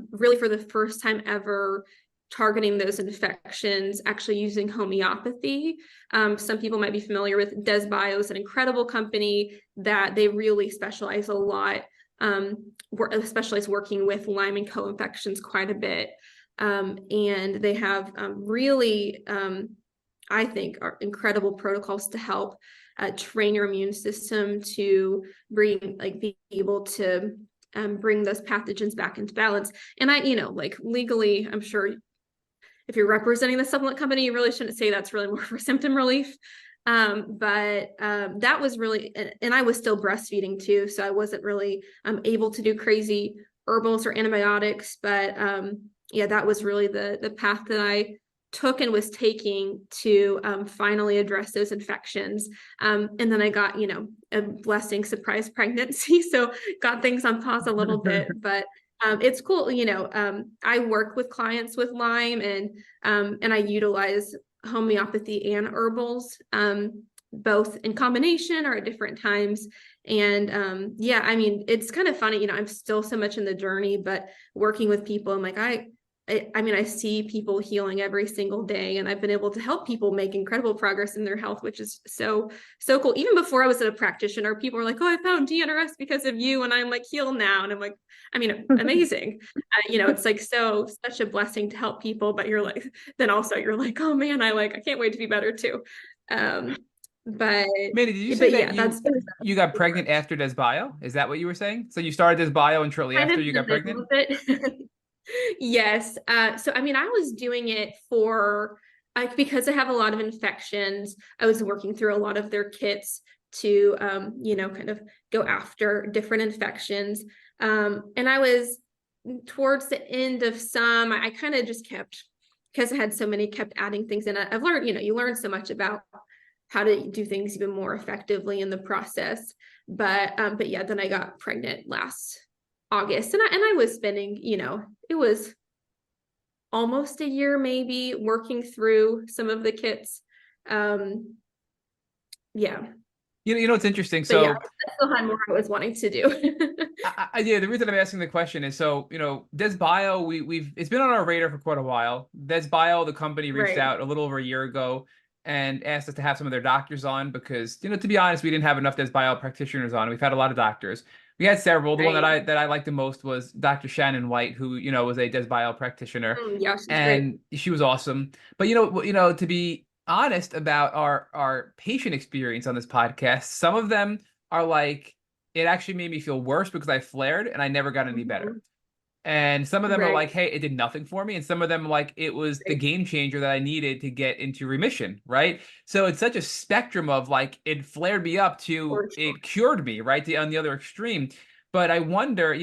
[SPEAKER 3] really for the first time ever targeting those infections, actually using homeopathy. Some people might be familiar with DesBio. Is an incredible company that they really specialize a lot, specialize working with Lyme and co-infections quite a bit. And they have really, I think, are incredible protocols to help train your immune system to be able to bring those pathogens back into balance. And legally, I'm sure if you're representing the supplement company, you really shouldn't say that's really more for symptom relief. But that was really, and I was still breastfeeding too, so I wasn't really able to do crazy herbals or antibiotics. But that was really the path that I took and was taking to finally address those infections. And then I got, a blessing surprise pregnancy. So got things on pause a little bit, but it's cool. I work with clients with Lyme and I utilize homeopathy and herbals, both in combination or at different times. And it's kind of funny, I'm still so much in the journey, but working with people, I'm like, I see people healing every single day, and I've been able to help people make incredible progress in their health, which is so cool. Even before I was a practitioner, people were like, "Oh, I found DNRS because of you," and I'm like, "Heal now," and I'm like, amazing. It's like such a blessing to help people, but you're like, "Oh man, I can't wait to be better too." But
[SPEAKER 1] Mandy, did you say that you got pregnant after DesBio? Is that what you were saying? So you started DesBio and shortly after you got pregnant?
[SPEAKER 3] Yes. So, I was doing it because I have a lot of infections. I was working through a lot of their kits to, kind of go after different infections. And I was towards the end of some, I kind of just because I had so many, kept adding things in. I've learned, you learn so much about how to do things even more effectively in the process. But then I got pregnant last August, and I was spending, it was almost a year maybe working through some of the kits.
[SPEAKER 1] It's interesting. So
[SPEAKER 3] I still had more I was wanting to do.
[SPEAKER 1] The reason I'm asking the question is DesBio, it's been on our radar for quite a while. DesBio, the company, reached out a little over a year ago and asked us to have some of their doctors on because, to be honest, we didn't have enough DesBio practitioners on. We've had a lot of doctors. We had several. The one that I liked the most was Dr. Shannon White, who was a DesBio practitioner, and she was awesome. But to be honest about our patient experience on this podcast, some of them are like, it actually made me feel worse because I flared and I never got any better. And some of them are like, hey, it did nothing for me. And some of them like, it was the game changer that I needed to get into remission, right? So it's such a spectrum of like, it flared me up to it cured me, right? On the other extreme. But I wonder,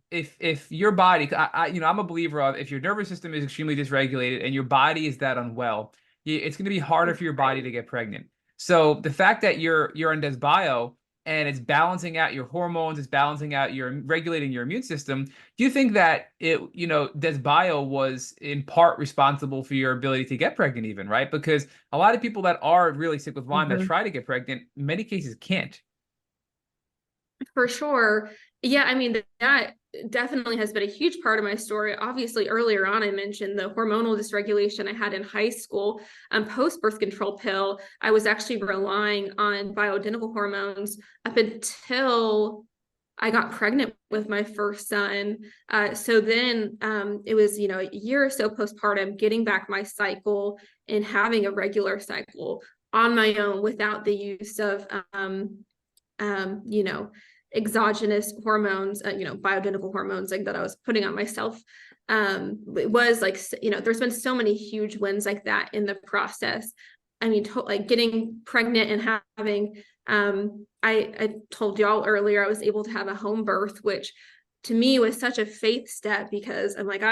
[SPEAKER 1] if your body, I'm a believer of if your nervous system is extremely dysregulated and your body is that unwell, it's going to be harder for your body to get pregnant. So the fact that you're on Desbio and it's balancing out your hormones, it's balancing out your regulating your immune system. Do you think that Desbio was in part responsible for your ability to get pregnant even, right? Because a lot of people that are really sick with Lyme that try to get pregnant, in many cases can't.
[SPEAKER 3] For sure. Yeah, I mean, that definitely has been a huge part of my story. Obviously, earlier on, I mentioned the hormonal dysregulation I had in high school. Post-birth control pill, I was actually relying on bioidentical hormones up until I got pregnant with my first son. So then it was, a year or so postpartum, getting back my cycle and having a regular cycle on my own without the use of, exogenous hormones, bioidentical hormones like that I was putting on myself. It was like, there's been so many huge wins like that in the process. I mean, like getting pregnant and having, I told y'all earlier, I was able to have a home birth, which to me was such a faith step because I'm like,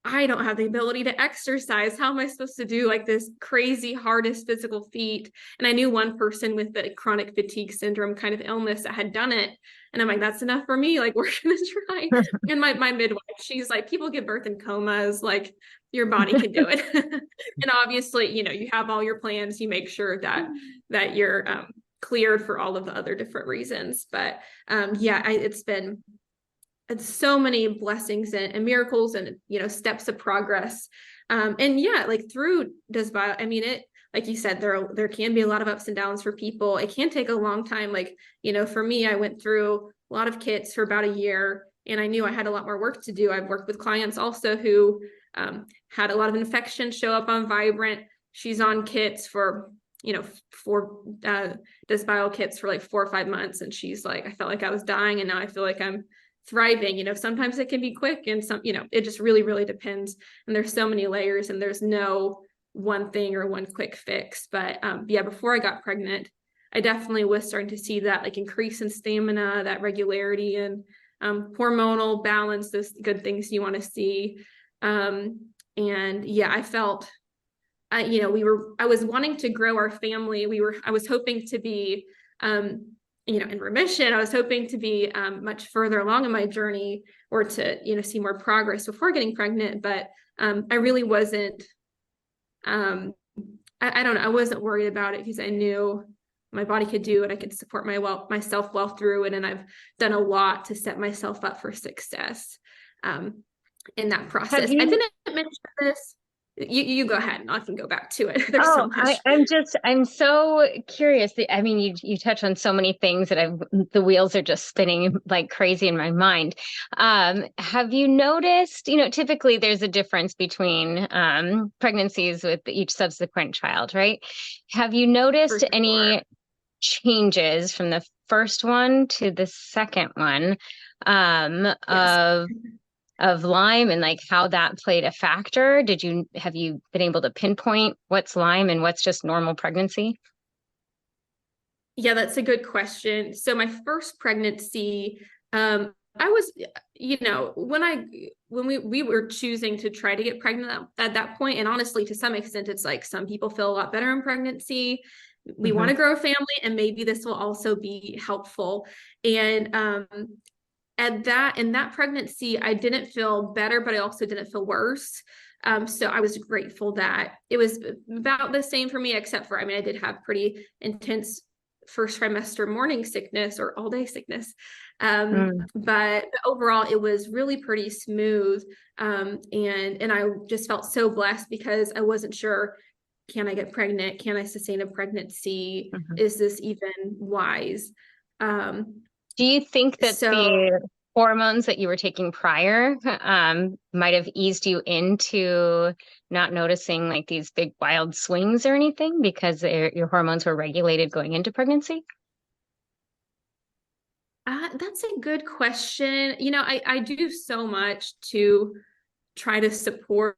[SPEAKER 3] I don't have the ability to exercise. How am I supposed to do like this crazy hardest physical feat? And I knew one person with the chronic fatigue syndrome kind of illness that had done it. And I'm like, that's enough for me. Like, we're going to try. And my midwife, she's like, people give birth in comas, like your body can do it. And obviously, you have all your plans, you make sure that you're cleared for all of the other different reasons. But it's so many blessings and miracles and steps of progress, like through Desbio, I mean, it, like you said, there can be a lot of ups and downs for people. It can take a long time. Like, for me, I went through a lot of kits for about a year and I knew I had a lot more work to do. I've worked with clients also who had a lot of infections show up on Vibrant. She's on kits for Desbio kits for like 4 or 5 months, and she's like, I felt like I was dying and now I feel like I'm thriving. Sometimes it can be quick and some, it just really, really depends. And there's so many layers and there's no one thing or one quick fix. But before I got pregnant, I definitely was starting to see that like increase in stamina, that regularity and hormonal balance, those good things you want to see. I felt, I was wanting to grow our family. I was hoping to be, in remission. I was hoping to be much further along in my journey or to, see more progress before getting pregnant. But I really wasn't, I don't know. I wasn't worried about it because I knew my body could do it. I could support myself well through it. And I've done a lot to set myself up for success in that process. I didn't mention this. You go ahead and I can go back to it.
[SPEAKER 2] I'm so curious. I mean, you touch on so many things that the wheels are just spinning like crazy in my mind. Have you noticed, typically there's a difference between pregnancies with each subsequent child, right? Have you noticed any changes from the first one to the second one of Lyme and like how that played a factor? Have you been able to pinpoint what's Lyme and what's just normal pregnancy?
[SPEAKER 3] Yeah, that's a good question. So my first pregnancy, I was, when we were choosing to try to get pregnant at that point, and honestly, to some extent, it's like some people feel a lot better in pregnancy. We want to grow a family, and maybe this will also be helpful. And in that pregnancy, I didn't feel better, but I also didn't feel worse. So I was grateful that it was about the same for me, except for, I did have pretty intense first trimester morning sickness or all day sickness. But overall, it was really pretty smooth. And I just felt so blessed because I wasn't sure, can I get pregnant? Can I sustain a pregnancy? Is this even wise?
[SPEAKER 2] Do you think that the hormones that you were taking prior might have eased you into not noticing like these big wild swings or anything because your hormones were regulated going into pregnancy?
[SPEAKER 3] That's a good question. I do so much to try to support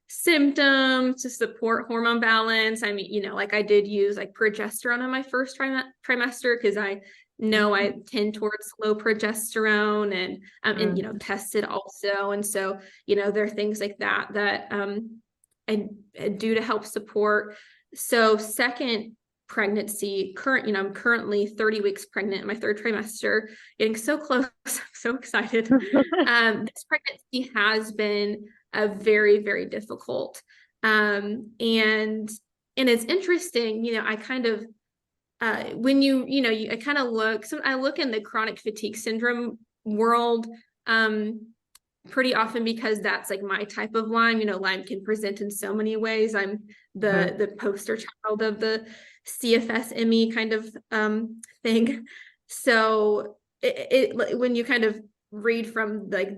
[SPEAKER 3] symptoms, to support hormone balance. Like I did use like progesterone in my first trimester because I know I tend towards low progesterone and tested also. And so, there are things like that do to help support. So second pregnancy, I'm currently 30 weeks pregnant in my third trimester, getting so close. I'm so excited. This pregnancy has been a very, very difficult. And it's interesting, I kind of, when I kind of I look in the chronic fatigue syndrome world, pretty often, because that's like my type of Lyme. Lyme can present in so many ways. I'm the poster child of the CFS-ME kind of thing. So when you kind of read from like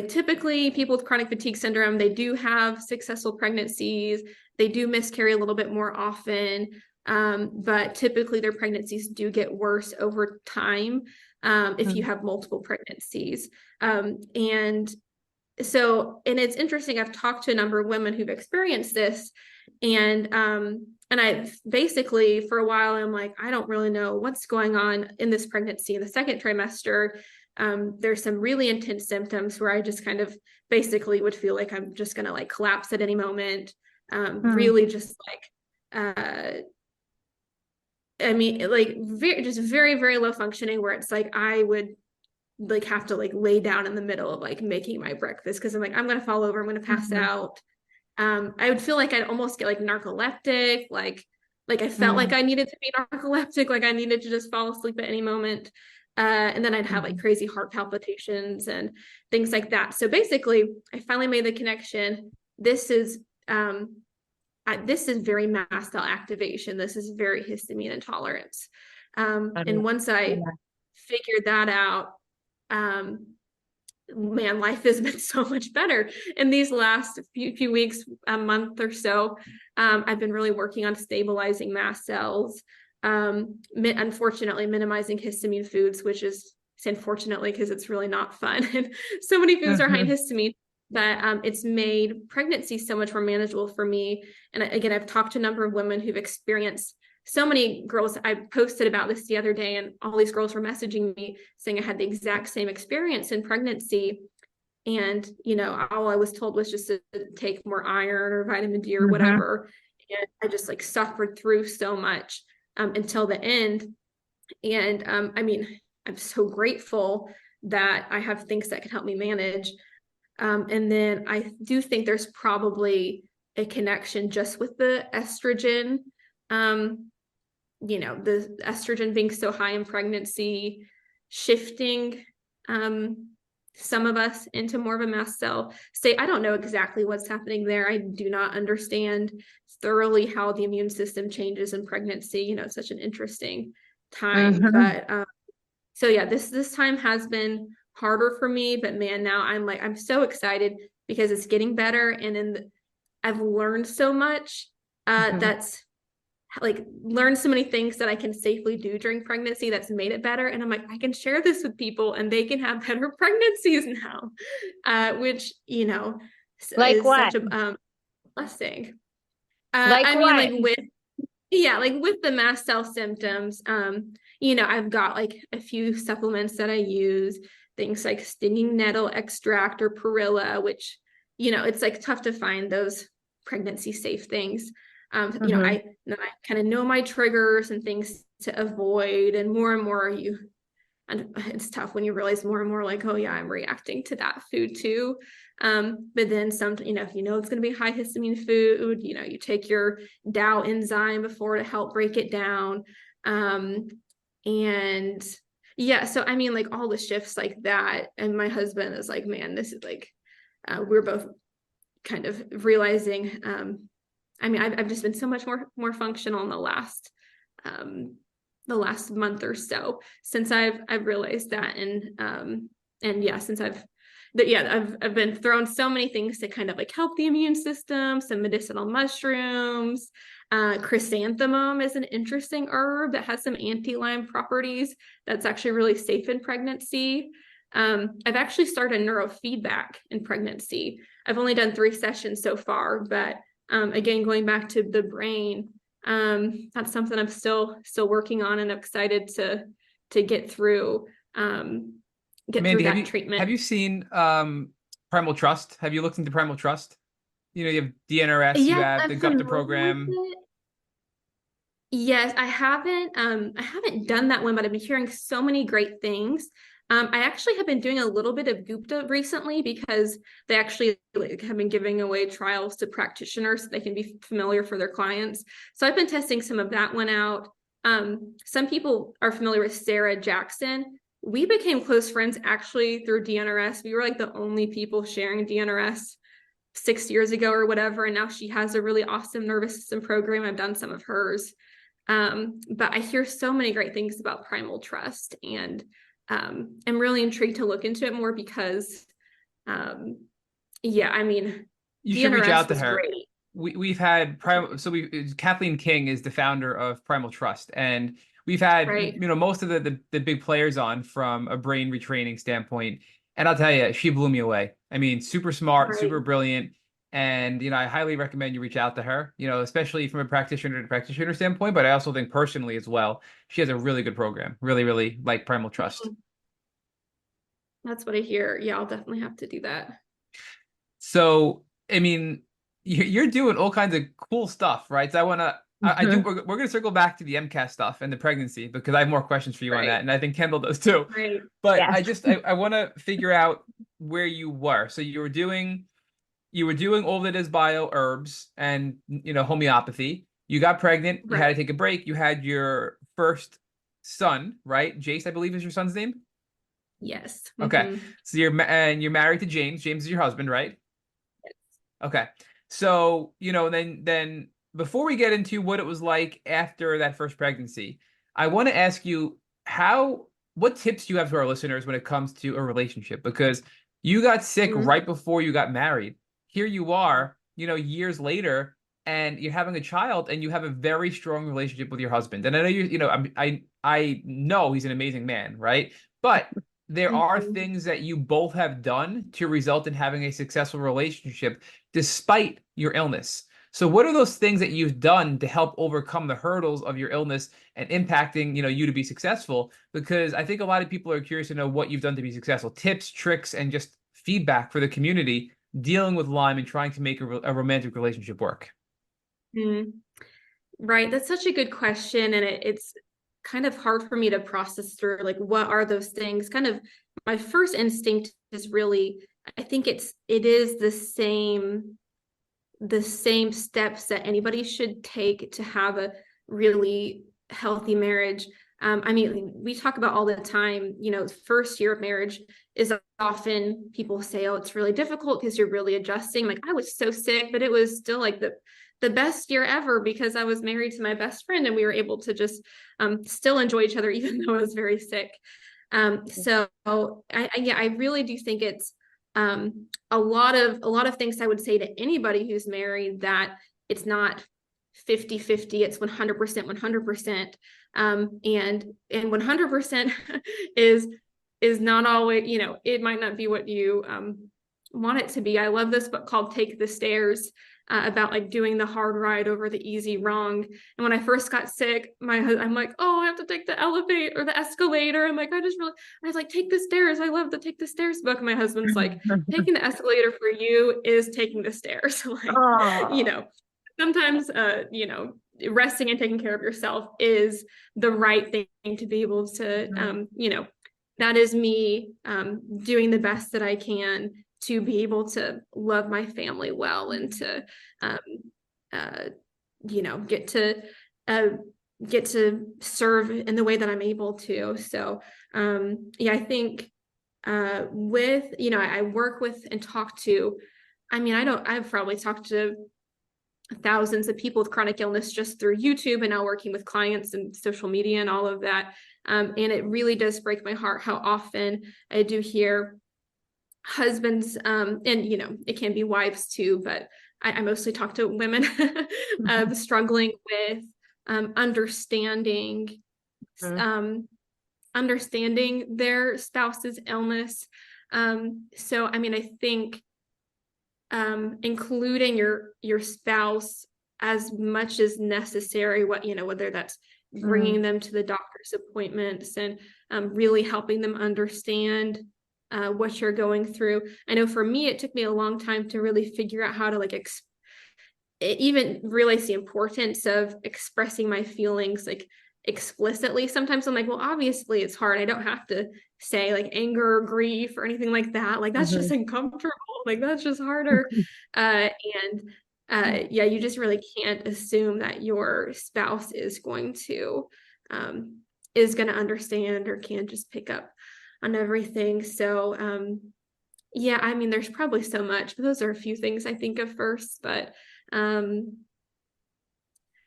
[SPEAKER 3] typically people with chronic fatigue syndrome, they do have successful pregnancies. They do miscarry a little bit more often. But typically their pregnancies do get worse over time if you have multiple pregnancies. And it's interesting, I've talked to a number of women who've experienced this, and I've basically, for a while, I'm like, I don't really know what's going on in this pregnancy in the second trimester. There's some really intense symptoms where I just kind of basically would feel like I'm just going to like collapse at any moment. Really just like, very, very low functioning, where it's like I would like have to like lay down in the middle of like making my breakfast because I'm like, I'm going to fall over, I'm going to pass out. I would feel like I'd almost get like narcoleptic, like I felt like I needed to be narcoleptic, like I needed to just fall asleep at any moment. And then I'd have like crazy heart palpitations and things like that. So basically I finally made the connection. This is very mast cell activation. This is very histamine intolerance. And once I figured that out, man, life has been so much better in these last few weeks, a month or so. I've been really working on stabilizing mast cells, unfortunately minimizing histamine foods, which is unfortunately because it's really not fun. And so many foods are high in histamine, but it's made pregnancy so much more manageable for me. And again, I've talked to a number of women who've experienced, so many girls. I posted about this the other day, and all these girls were messaging me saying I had the exact same experience in pregnancy. And, all I was told was just to take more iron or vitamin D or whatever. And I just like suffered through so much until the end. And I'm so grateful that I have things that can help me manage. And then I do think there's probably a connection just with the estrogen, the estrogen being so high in pregnancy, shifting some of us into more of a mast cell state. I don't know exactly what's happening there. I do not understand thoroughly how the immune system changes in pregnancy. It's such an interesting time. But so yeah, this time has been harder for me, but man, now I'm so excited because it's getting better. And I've learned so much that's like learned so many things that I can safely do during pregnancy that's made it better. And I'm like, I can share this with people and they can have better pregnancies now, which,
[SPEAKER 2] like
[SPEAKER 3] is
[SPEAKER 2] what?
[SPEAKER 3] such a blessing.
[SPEAKER 2] Like
[SPEAKER 3] with the mast cell symptoms, I've got like a few supplements that I use, things like stinging nettle extract or perilla, which, it's like tough to find those pregnancy safe things. I kind of know my triggers and things to avoid, and more and it's tough when you realize more and more like, oh yeah, I'm reacting to that food too. But then if it's going to be high histamine food, you take your Dow enzyme before to help break it down. And yeah, so like all the shifts like that. And my husband is like, man, this is like, we're both kind of realizing, I've just been so much more functional in the last month or so since I've realized that. And yeah, since I've been thrown so many things to kind of like help the immune system, some medicinal mushrooms. Chrysanthemum is an interesting herb that has some anti-Lyme properties that's actually really safe in pregnancy. I've actually started neurofeedback in pregnancy. I've only done 3 sessions so far, but again, going back to the brain, that's something I'm still working on and excited to get through.
[SPEAKER 1] Mandy,
[SPEAKER 3] through that treatment.
[SPEAKER 1] Have you seen Primal Trust? Have you looked into Primal Trust? You know, you have DNRS, you
[SPEAKER 3] Yes,
[SPEAKER 1] have
[SPEAKER 3] I'm
[SPEAKER 1] the GUPTA
[SPEAKER 3] familiar with
[SPEAKER 1] program.
[SPEAKER 3] it. Yes, I haven't done that one, but I've been hearing so many great things. I actually have been doing a little bit of Gupta recently because they actually have been giving away trials to practitioners so they can be familiar for their clients. So I've been testing some of that one out. Some people are familiar with Sarah Jackson. We became close friends actually through DNRS. We were like the only people sharing DNRS 6 years ago or whatever, and now she has a really awesome nervous system program. I've done some of hers. But I hear so many great things about primal trust, and I'm really intrigued to look into it more because, yeah, I mean,
[SPEAKER 1] You should reach
[SPEAKER 3] DNRS
[SPEAKER 1] out to
[SPEAKER 3] was
[SPEAKER 1] her.
[SPEAKER 3] great.
[SPEAKER 1] We've had Primal, so we Kathleen King is the founder of Primal Trust, and we've had
[SPEAKER 3] Right,
[SPEAKER 1] most of the big players on from a brain retraining standpoint. And I'll tell you, she blew me away. I mean, super smart,
[SPEAKER 3] right.
[SPEAKER 1] super brilliant, and I highly recommend you reach out to her. Especially from a practitioner to practitioner standpoint, but I also think personally as well, she has a really good program. Really, really like Primal Trust.
[SPEAKER 3] That's what I hear. Yeah, I'll definitely have to do that.
[SPEAKER 1] So, I mean, you're doing all kinds of cool stuff, right? So I do,
[SPEAKER 2] Mhm.
[SPEAKER 1] we're going to circle back to the MCAS stuff and the pregnancy because I have more questions for you on
[SPEAKER 3] Right,
[SPEAKER 1] that. And I think Kendall does too.
[SPEAKER 3] right.
[SPEAKER 1] But
[SPEAKER 2] Yes.
[SPEAKER 1] I want to figure out where you were. So you were doing all that is bio herbs and, homeopathy. You got pregnant. You had to
[SPEAKER 3] Right.
[SPEAKER 1] take a break. You had your first son, right? Jace, I believe is your son's name.
[SPEAKER 3] Yes.
[SPEAKER 1] Okay.
[SPEAKER 3] Hmm.
[SPEAKER 1] So you're married to James. James is your husband, right? Okay. So, then before we get into what it was like after that first pregnancy, I want to ask you what tips do you have to our listeners when it comes to a relationship? Because you got sick
[SPEAKER 3] Hmm.
[SPEAKER 1] right before you got married. Here you are, years later, and you're having a child and you have a very strong relationship with your husband. And I know I know he's an amazing man, right? But there are
[SPEAKER 3] Hmm.
[SPEAKER 1] things that you both have done to result in having a successful relationship despite your illness. So what are those things that you've done to help overcome the hurdles of your illness and impacting, you to be successful? Because I think a lot of people are curious to know what you've done to be successful, tips, tricks, and just feedback for the community dealing with Lyme and trying to make a romantic relationship work.
[SPEAKER 3] Right. That's such a good question. And it's kind of hard for me to process through, like, what are those things? Kind of my first instinct is really, I think it is the same steps that anybody should take to have a really healthy marriage. I mean, we talk about all the time, first year of marriage is often people say, oh, it's really difficult because you're really adjusting. Like, I was so sick, but it was still like the best year ever because I was married to my best friend and we were able to just still enjoy each other, even though I was very sick. So I really do think it's a lot of things I would say to anybody who's married, that it's not 50-50, it's 100%, 100%. And 100% is not always, it might not be what you want it to be. I love this book called Take the Stairs, about like doing the hard ride over the easy wrong. And when I first got sick, I'm like, oh, I have to take the elevator or the escalator. I'm like, I was like, take the stairs. I love the Take the Stairs book. And my husband's like, taking the escalator for you is taking the stairs. Like,
[SPEAKER 2] Oh.
[SPEAKER 3] sometimes, resting and taking care of yourself is the right thing to be able to, that is me doing the best that I can to be able to love my family well and to, um, uh, uh, get to serve in the way that I'm able to. So, I think I work with and talk to, I've probably talked to thousands of people with chronic illness just through YouTube and now working with clients and social media and all of that. And it really does break my heart how often I do hear husbands, and it can be wives too, but I mostly talk to women struggling with understanding understanding their spouse's illness. So I think including your spouse as much as necessary, whether that's bringing them to the doctor's appointments and really helping them understand what you're going through. I know for me, it took me a long time to really figure out how to like even realize the importance of expressing my feelings like explicitly. Sometimes I'm like, well, obviously it's hard. I don't have to say like anger or grief or anything like that. Like that's just uncomfortable. Like that's just harder. Yeah, you just really can't assume that your spouse is going to understand or can just pick up on everything. So yeah, I mean, there's probably so much, but those are a few things I think of first. But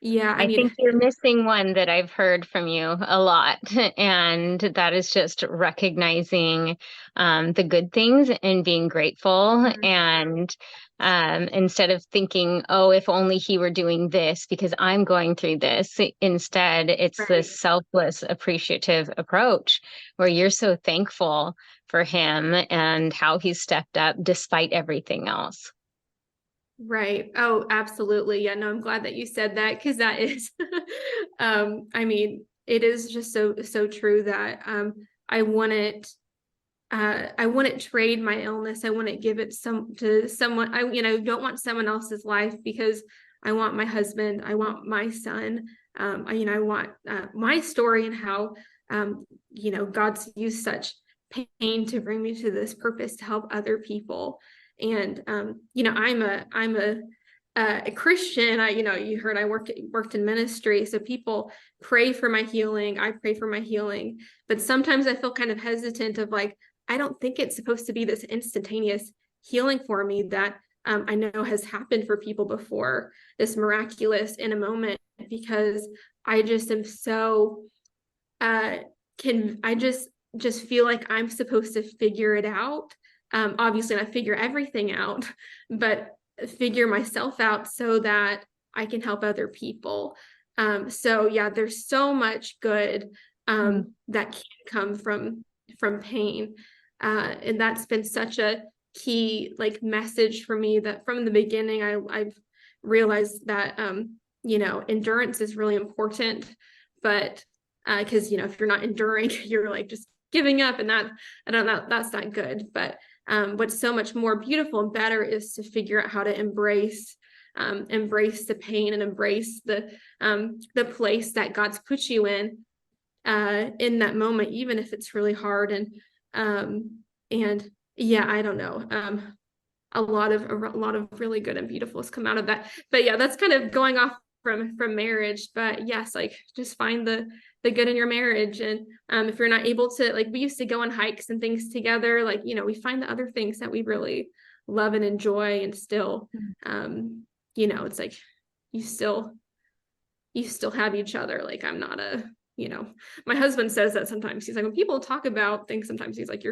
[SPEAKER 3] yeah, I
[SPEAKER 2] I
[SPEAKER 3] mean,
[SPEAKER 2] think you're missing one that I've heard from you a lot, and that is just recognizing the good things and being grateful. And instead of thinking, oh, if only he were doing this because I'm going through this, instead, it's
[SPEAKER 3] right.
[SPEAKER 2] this selfless, appreciative approach where you're so thankful for him and how he stepped up despite everything else.
[SPEAKER 3] Right. Oh, absolutely. Yeah, no, I'm glad that you said that because that is I mean, it is just so true that I wouldn't trade my illness. I wouldn't give it to someone. I don't want someone else's life because I want my husband, I want my son. I want my story and how God's used such pain to bring me to this purpose to help other people. And I'm a Christian. You heard I worked in ministry, so people pray for my healing. I pray for my healing, but sometimes I feel kind of hesitant of like, I don't think it's supposed to be this instantaneous healing for me that I know has happened for people before, this miraculous in a moment, because I just am so I just feel like I'm supposed to figure it out. Obviously not figure everything out, but figure myself out so that I can help other people. So yeah, there's so much good that can come from pain. And that's been such a key like message for me that from the beginning I've realized that endurance is really important, but because if you're not enduring, you're like just giving up, and that's not good. But what's so much more beautiful and better is to figure out how to embrace the pain and embrace the place that God's put you in that moment, even if it's really hard. And yeah, I don't know. A lot of really good and beautiful has come out of that. But yeah, that's kind of going off from marriage. But yes, like just find the good in your marriage. And if you're not able to, like we used to go on hikes and things together, like we find the other things that we really love and enjoy, and still it's like you still have each other. Like I'm not my husband says that sometimes. He's like, when people talk about things, sometimes he's like,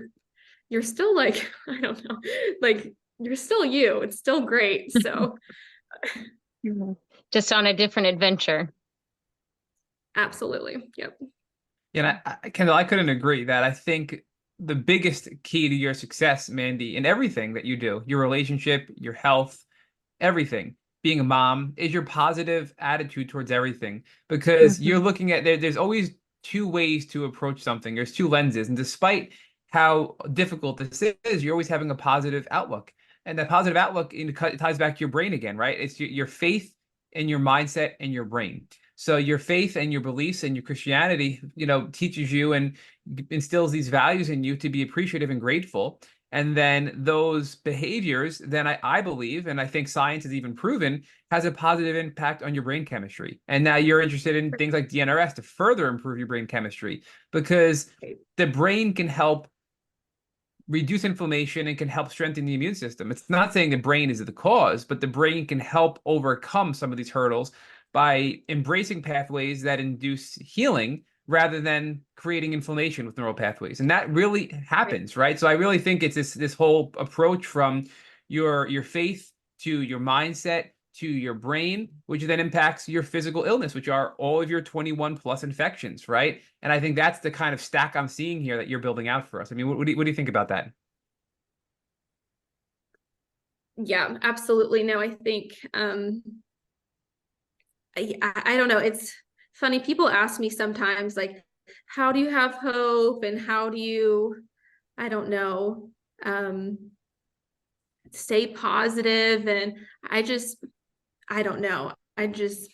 [SPEAKER 3] you're still like, I don't know, like you're still you. It's still great. So
[SPEAKER 2] just on a different adventure.
[SPEAKER 3] absolutely. Yep.
[SPEAKER 1] Yeah, Kendall, I couldn't agree that I think the biggest key to your success, Mandy, in everything that you do, your relationship, your health, everything, being a mom, is your positive attitude towards everything. Because you're looking at there's always two ways to approach something. There's two lenses, and despite how difficult this is, you're always having a positive outlook. And that positive outlook ties back to your brain again, right? It's your faith and your mindset and your brain. So your faith and your beliefs and your Christianity, teaches you and instills these values in you to be appreciative and grateful. And then those behaviors, then I believe, and I think science has even proven, has a positive impact on your brain chemistry. And now you're interested in things like DNRS to further improve your brain chemistry, because the brain can help reduce inflammation and can help strengthen the immune system. It's not saying the brain is the cause, but the brain can help overcome some of these hurdles by embracing pathways that induce healing rather than creating inflammation with neural pathways. And that really happens, right? So I really think it's this whole approach from your faith to your mindset to your brain, which then impacts your physical illness, which are all of your 21 plus infections, right? And I think that's the kind of stack I'm seeing here that you're building out for us. I mean, what do you think about that?
[SPEAKER 3] Yeah, absolutely. No, I think I don't know. It's funny. People ask me sometimes, like, how do you have hope and how do you I don't know, stay positive. And I don't know. I just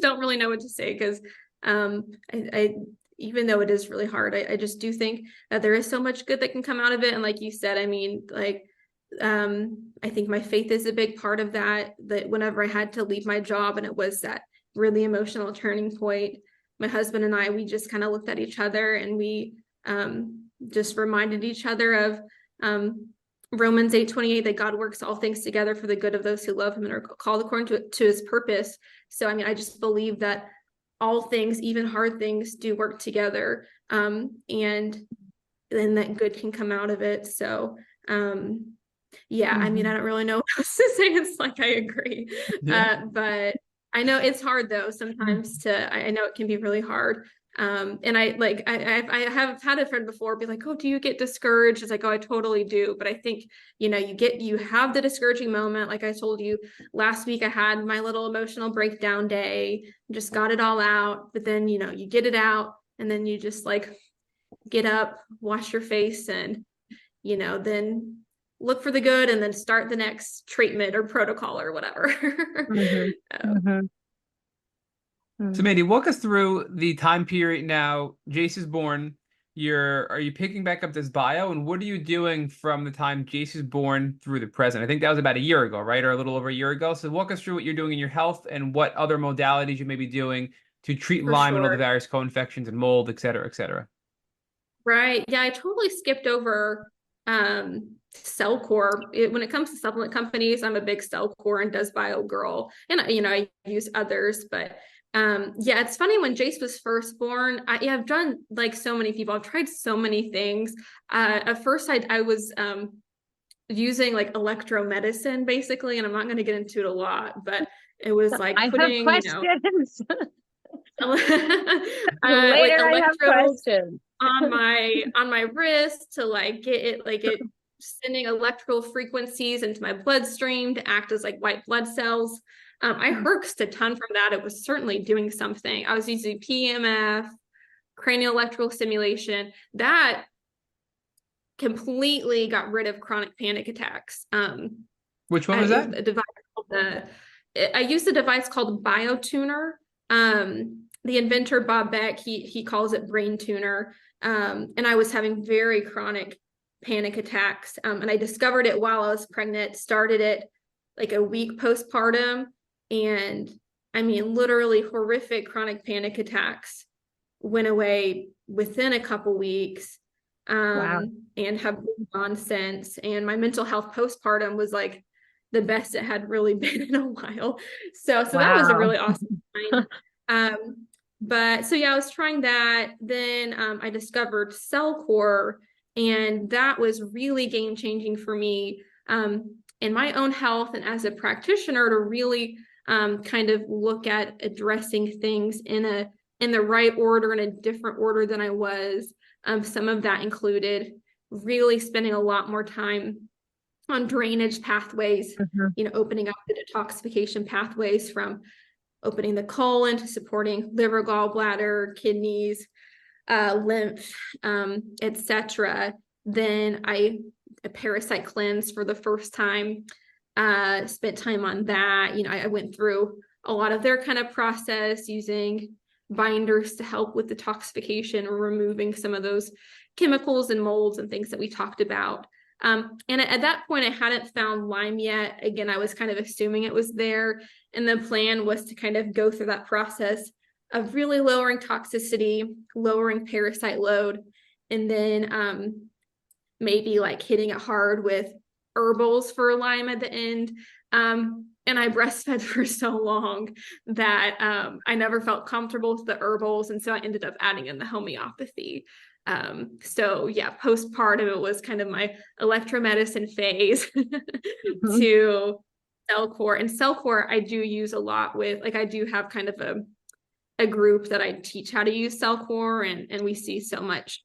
[SPEAKER 3] don't really know what to say, because I even though it is really hard, I just do think that there is so much good that can come out of it. And like you said, I mean, like, I think my faith is a big part of that, that whenever I had to leave my job and it was that really emotional turning point, my husband and I, we just kind of looked at each other and we just reminded each other of Romans 8:28, that God works all things together for the good of those who love him and are called according to his purpose. So, I mean, I just believe that all things, even hard things, do work together. And then that good can come out of it. So, yeah, I mean, I don't really know what else to say. It's like, I agree.
[SPEAKER 1] Yeah.
[SPEAKER 3] But I know it's hard though, sometimes I know it can be really hard. And I have had a friend before be like, oh, do you get discouraged? It's like, oh, I totally do. But I think, you have the discouraging moment. Like I told you last week, I had my little emotional breakdown day, just got it all out. But then, you get it out and then you just like get up, wash your face, and, then look for the good and then start the next treatment or protocol or whatever.
[SPEAKER 1] So Mandy, walk us through the time period now. Jace is born. Are you picking back up this bio, and what are you doing from the time Jace is born through the present? I think that was about a year ago, right? Or a little over a year ago. So walk us through what you're doing in your health and what other modalities you may be doing to treat
[SPEAKER 3] For
[SPEAKER 1] Lyme and all the
[SPEAKER 3] sure.
[SPEAKER 1] various co-infections and mold, et cetera, et cetera.
[SPEAKER 3] Right. Yeah, I totally skipped over Cellcore. When it comes to supplement companies, I'm a big Cellcore and Does Bio girl. And I use others, but yeah, it's funny, when Jace was first born, I've done, like so many people, I've tried so many things. At first I was using like electromedicine basically, and I'm not going to get into it a lot, but it was like
[SPEAKER 2] I
[SPEAKER 3] putting,
[SPEAKER 2] have questions.
[SPEAKER 3] like
[SPEAKER 2] Later, I have
[SPEAKER 3] electrodes
[SPEAKER 2] questions.
[SPEAKER 3] on my wrist to like get it sending electrical frequencies into my bloodstream to act as like white blood cells. I herxed a ton from that. It was certainly doing something. I was using PEMF, cranial electrical stimulation. That completely got rid of chronic panic attacks.
[SPEAKER 1] Which one was that?
[SPEAKER 3] I used a device called BioTuner. The inventor Bob Beck, he calls it Brain Tuner. And I was having very chronic panic attacks. And I discovered it while I was pregnant, started it like a week postpartum. And I mean, literally horrific chronic panic attacks went away within a couple weeks.
[SPEAKER 2] Wow.
[SPEAKER 3] And have been gone since. And my mental health postpartum was like the best it had really been in a while. So that was a really awesome time. But so yeah, I was trying that. Then I discovered Cellcore, and that was really game changing for me in my own health and as a practitioner, to really kind of look at addressing things in the right order, in a different order than I was. Some of that included really spending a lot more time on drainage pathways, opening up the detoxification pathways, from opening the colon to supporting liver, gallbladder, kidneys, lymph, etc. Then a parasite cleanse for the first time, spent time on that. I went through a lot of their kind of process, using binders to help with detoxification or removing some of those chemicals and molds and things that we talked about. And at that point, I hadn't found Lyme yet. Again, I was kind of assuming it was there. And the plan was to kind of go through that process of really lowering toxicity, lowering parasite load, and then maybe like hitting it hard with herbals for Lyme at the end. And I breastfed for so long that I never felt comfortable with the herbals. And so I ended up adding in the homeopathy. So yeah, postpartum, it was kind of my electromedicine phase to Cellcore. And Cellcore, I do use a lot with, like, I do have kind of a group that I teach how to use Cellcore, and we see so much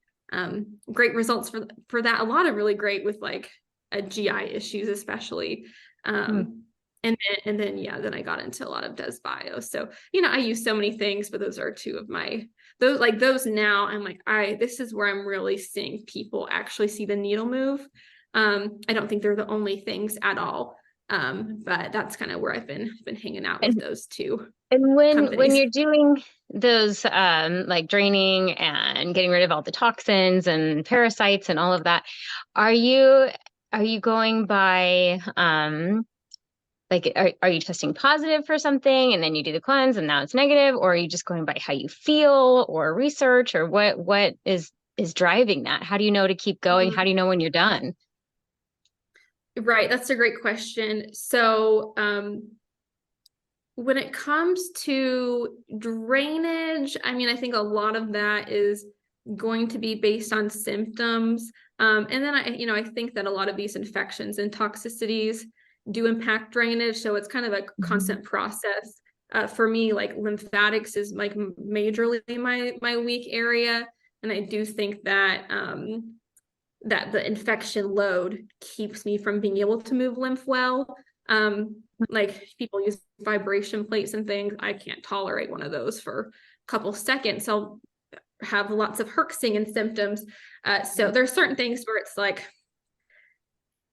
[SPEAKER 3] great results for that. A lot of really great with like GI issues, especially. And then I got into a lot of Does Bio. So, I use so many things, but those are two of those now, I'm like, this is where I'm really seeing people actually see the needle move. I don't think they're the only things at all. But that's kind of where I've been hanging out with those two.
[SPEAKER 2] And when
[SPEAKER 3] companies.
[SPEAKER 2] you're doing those like draining and getting rid of all the toxins and parasites and all of that, are you going by like are you testing positive for something and then you do the cleanse and now it's negative, or are you just going by how you feel or research, or what is driving that? How do you know to keep going? How do you know when you're done?
[SPEAKER 3] Right, that's a great question. So when it comes to drainage, I mean, I think a lot of that is going to be based on symptoms. And then I think that a lot of these infections and toxicities do impact drainage. So it's kind of a constant process. For me, like lymphatics is like majorly my weak area. And I do think that that the infection load keeps me from being able to move lymph well. Like people use vibration plates and things. I can't tolerate one of those for a couple seconds. I'll have lots of herxing and symptoms. So there's certain things where it's like,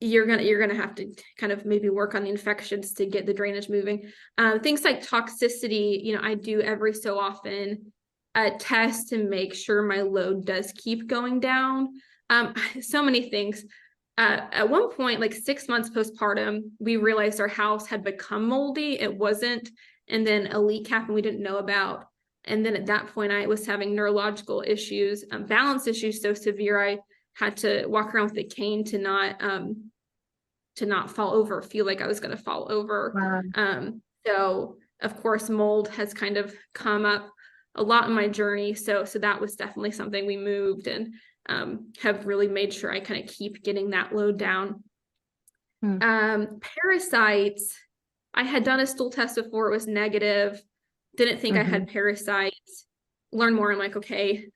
[SPEAKER 3] you're gonna have to kind of maybe work on the infections to get the drainage moving. Things like toxicity, I do every so often test to make sure my load does keep going down. So many things. At one point, like 6 months postpartum, we realized our house had become moldy. It wasn't. And then a leak happened we didn't know about. And then at that point, I was having neurological issues, balance issues so severe I had to walk around with a cane to not fall over, feel like I was going to fall over.
[SPEAKER 2] Wow.
[SPEAKER 3] So of course, mold has kind of come up a lot in my journey. So that was definitely something we moved and have really made sure I kind of keep getting that load down. Parasites, I had done a stool test before, it was negative. Didn't think I had parasites. Learn more, I'm like, okay,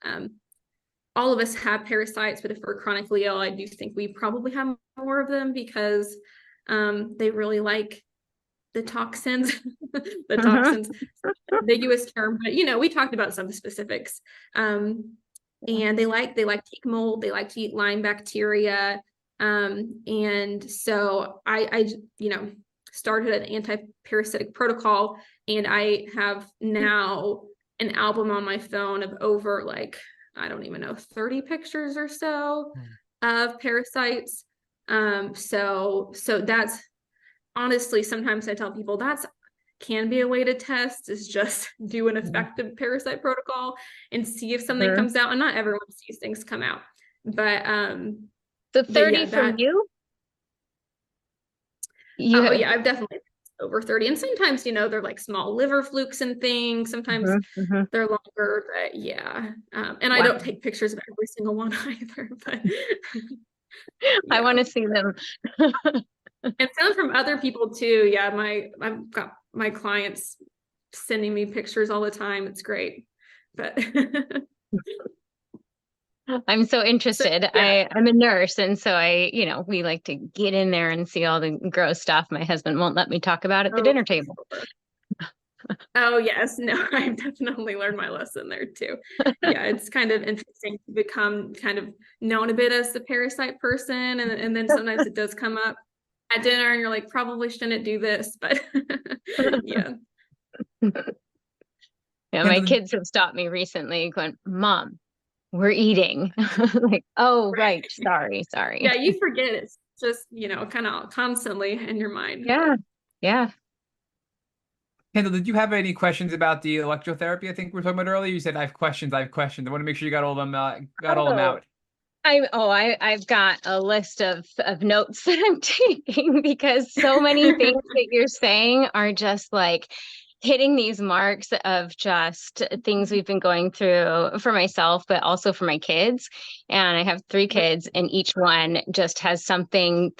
[SPEAKER 3] all of us have parasites, but if we're chronically ill, I do think we probably have more of them because they really like the toxins. The toxins, ambiguous term, but we talked about some specifics. And they like to eat mold, they like to eat Lyme bacteria. And so I started an anti-parasitic protocol, and I have now an album on my phone of over I don't even know, 30 pictures or so of parasites. So that's honestly, sometimes I tell people that's can be a way to test, is just do an effective parasite protocol and see if something comes out. And not everyone sees things come out, but
[SPEAKER 2] so 30
[SPEAKER 3] yeah,
[SPEAKER 2] from you?
[SPEAKER 3] Yeah, I've definitely over 30. And sometimes, they're like small liver flukes and things. Sometimes they're longer, but yeah. And I don't take pictures of every single one either, but
[SPEAKER 2] I want to see them.
[SPEAKER 3] And some from other people too. Yeah, I've got my clients sending me pictures all the time. It's great. But
[SPEAKER 2] I'm so interested.
[SPEAKER 3] So, yeah.
[SPEAKER 2] I'm a nurse, and so we like to get in there and see all the gross stuff my husband won't let me talk about at the dinner table.
[SPEAKER 3] Oh yes, no, I've definitely learned my lesson there too. Yeah, it's kind of interesting to become kind of known a bit as the parasite person, and then sometimes it does come up at dinner and you're like, probably shouldn't do this, but yeah.
[SPEAKER 2] Yeah, my kids have stopped me recently going, Mom, we're eating. Like, oh, right. Sorry.
[SPEAKER 3] Yeah, you forget it's just, kind of constantly in your mind.
[SPEAKER 2] Yeah.
[SPEAKER 1] Kendall, did you have any questions about the electrotherapy? I think we were talking about earlier. You said I have questions. I want to make sure you got all them all them out.
[SPEAKER 2] I've got a list of notes that I'm taking because so many things that you're saying are just like hitting these marks of just things we've been going through for myself, but also for my kids. And I have 3 kids, and each one just has something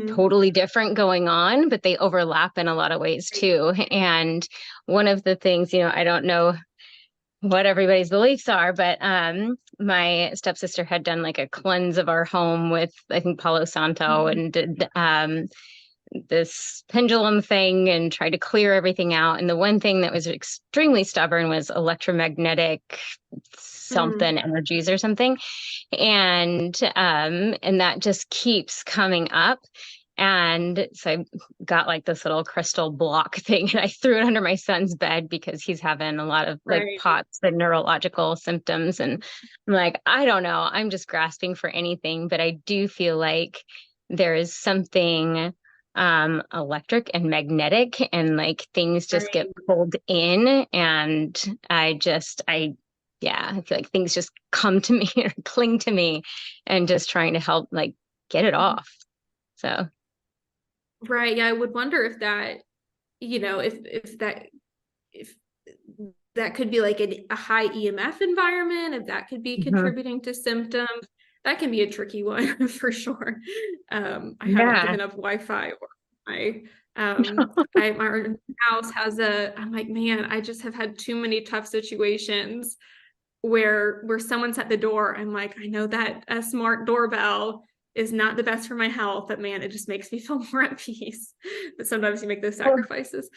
[SPEAKER 2] totally different going on, but they overlap in a lot of ways too. And one of the things, I don't know what everybody's beliefs are, but my stepsister had done like a cleanse of our home with, I think, Palo Santo, and did this pendulum thing and tried to clear everything out. And the one thing that was extremely stubborn was electromagnetic something energies or something. And that just keeps coming up. And so I got like this little crystal block thing and I threw it under my son's bed because he's having a lot of like
[SPEAKER 3] Right.
[SPEAKER 2] POTS and neurological symptoms. And I'm like, I don't know, I'm just grasping for anything, but I do feel like there is something electric and magnetic and like things just get pulled in. And I feel like things just come to me or cling to me and just trying to help like get it off. So
[SPEAKER 3] Right. Yeah, I would wonder if that, if that could be like a high EMF environment, if that could be contributing to symptoms. That can be a tricky one for sure. I haven't given up Wi-Fi or my house has I'm like, man, I just have had too many tough situations where someone's at the door. I'm like, I know that a smart doorbell is not the best for my health, but man, it just makes me feel more at peace. But sometimes you make those sacrifices.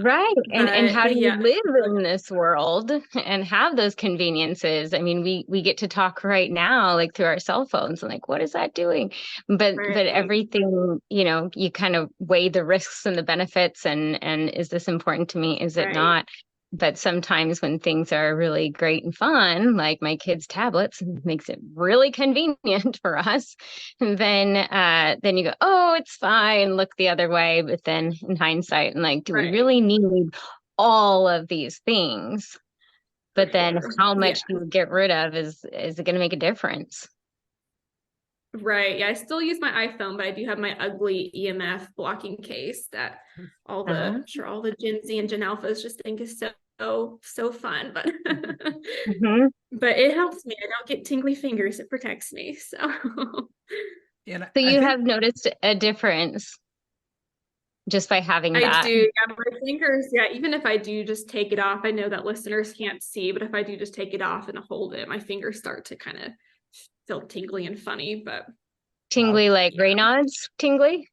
[SPEAKER 2] Right. And how do you
[SPEAKER 3] yeah.
[SPEAKER 2] live in this world and have those conveniences? I mean, we get to talk right now, like through our cell phones and like, what is that doing? But everything, you kind of weigh the risks and the benefits and is this important to me? Is it not? But sometimes when things are really great and fun, like my kids' tablets makes it really convenient for us. And then you go, oh, it's fine, look the other way. But then in hindsight, and like, do we really need all of these things? But then how much do you get rid of? Is it going to make a difference?
[SPEAKER 3] Right. Yeah, I still use my iPhone, but I do have my ugly EMF blocking case that I'm sure all the Gen Z and Gen Alphas just think is so fun. But but it helps me. I don't get tingly fingers. It protects me. So
[SPEAKER 2] so you have noticed a difference just by having that?
[SPEAKER 3] I do. Yeah, my fingers. Yeah, even if I do just take it off, I know that listeners can't see, but if I do just take it off and hold it, my fingers start to kind of feel tingly and funny. But
[SPEAKER 2] tingly like Raynaud's tingly?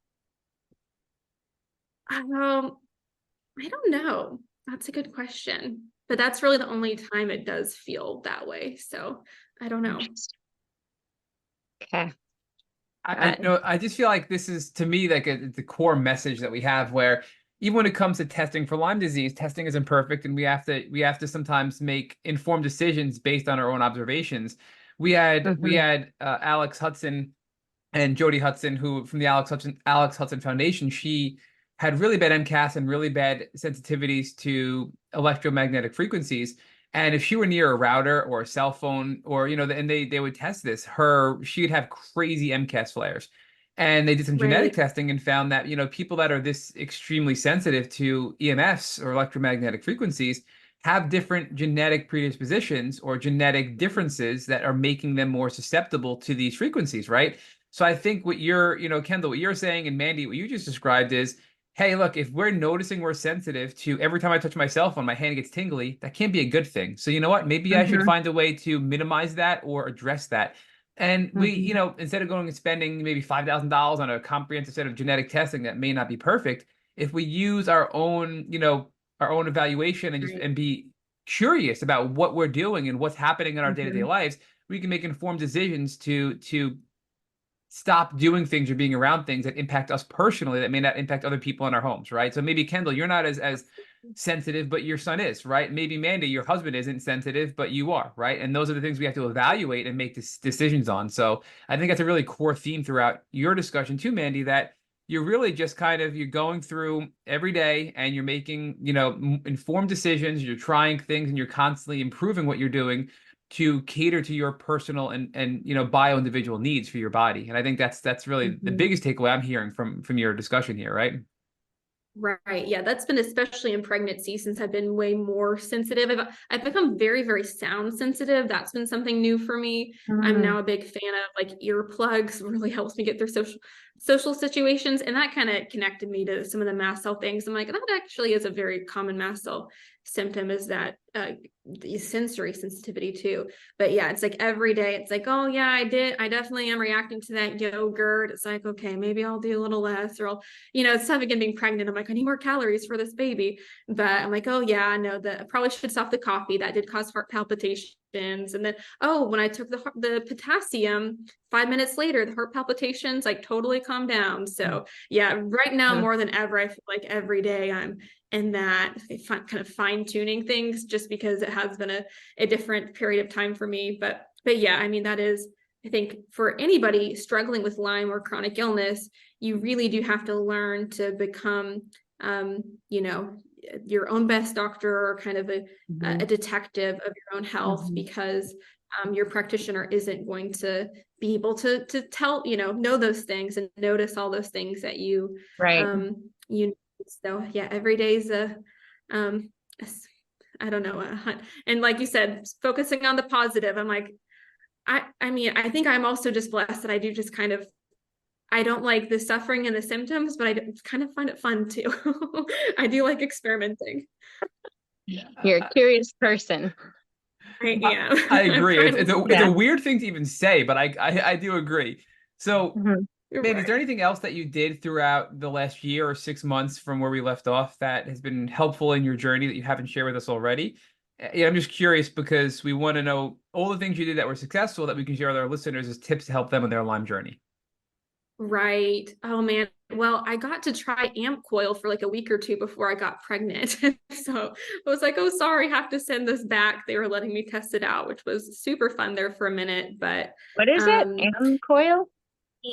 [SPEAKER 3] I don't know. That's a good question. But that's really the only time it does feel that way. So I don't know.
[SPEAKER 2] Okay.
[SPEAKER 1] I just feel like this is, to me, like the core message that we have, where even when it comes to testing for Lyme disease, testing isn't perfect, and we have to sometimes make informed decisions based on our own observations. We had Alex Hudson and Jody Hudson, who from the Alex Hudson Foundation. She had really bad MCAS and really bad sensitivities to electromagnetic frequencies. And if she were near a router or a cell phone, or and they would test this, she'd have crazy MCAS flares. And they did some genetic testing and found that people that are this extremely sensitive to EMFs or electromagnetic frequencies have different genetic predispositions or genetic differences that are making them more susceptible to these frequencies, right? So I think what Kendall, what you're saying, and Mandy, what you just described is, hey, look, if we're noticing we're sensitive to every time I touch my cell phone, my hand gets tingly, that can't be a good thing. So you know what? Maybe I should find a way to minimize that or address that. And we, instead of going and spending maybe $5,000 on a comprehensive set of genetic testing that may not be perfect, if we use our own evaluation and just and be curious about what we're doing and what's happening in our day-to-day lives, we can make informed decisions to stop doing things or being around things that impact us personally that may not impact other people in our homes, right? So maybe Kendall, you're not as sensitive, but your son is, right? Maybe Mandy, your husband isn't sensitive, but you are, right? And those are the things we have to evaluate and make decisions on. So I think that's a really core theme throughout your discussion too, Mandy, that you're really just you're going through every day and you're making, informed decisions, you're trying things, and you're constantly improving what you're doing to cater to your personal and bio individual needs for your body. And I think that's really the biggest takeaway I'm hearing from your discussion here, right?
[SPEAKER 3] Right. Yeah, that's been especially in pregnancy, since I've been way more sensitive. I've become very, very sound sensitive. That's been something new for me. I'm now a big fan of like earplugs. Really helps me get through social situations. And that kind of connected me to some of the mast cell things. I'm like, that actually is a very common mast cell symptom is that the sensory sensitivity too. But yeah, it's like every day it's like, oh yeah, I definitely am reacting to that yogurt. It's like, okay, maybe I'll do a little less, or I'll, it's tough again being pregnant. I'm like, I need more calories for this baby. But I'm like, oh yeah, I know that I probably should stop the coffee. That did cause heart palpitations. And then, oh, when I took the potassium, 5 minutes later, the heart palpitations like totally calmed down. So yeah, right now more than ever, I feel like every day I'm in that kind of fine tuning things, just because it has been a different period of time for me. But yeah, I mean, that is, I think for anybody struggling with Lyme or chronic illness, you really do have to learn to become, your own best doctor, or kind of a detective of your own health, because your practitioner isn't going to be able to tell, know those things and notice all those things that you, so yeah, every day is I don't know, a hunt. And like you said, focusing on the positive, I'm like, I mean, I think I'm also just blessed that I do just kind of, I don't like the suffering and the symptoms, but I kind of find it fun too. I do like experimenting.
[SPEAKER 2] You're a curious person.
[SPEAKER 3] I am.
[SPEAKER 1] I agree. It's a weird thing to even say, but I do agree. So, Mandy, is there anything else that you did throughout the last year or 6 months from where we left off that has been helpful in your journey that you haven't shared with us already? Yeah, I'm just curious because we want to know all the things you did that were successful that we can share with our listeners as tips to help them in their Lyme journey.
[SPEAKER 3] Right. Oh man. Well, I got to try amp coil for like a week or two before I got pregnant. So I was like, oh, sorry, have to send this back. They were letting me test it out, which was super fun there for a minute. But
[SPEAKER 2] what is it? Amp coil?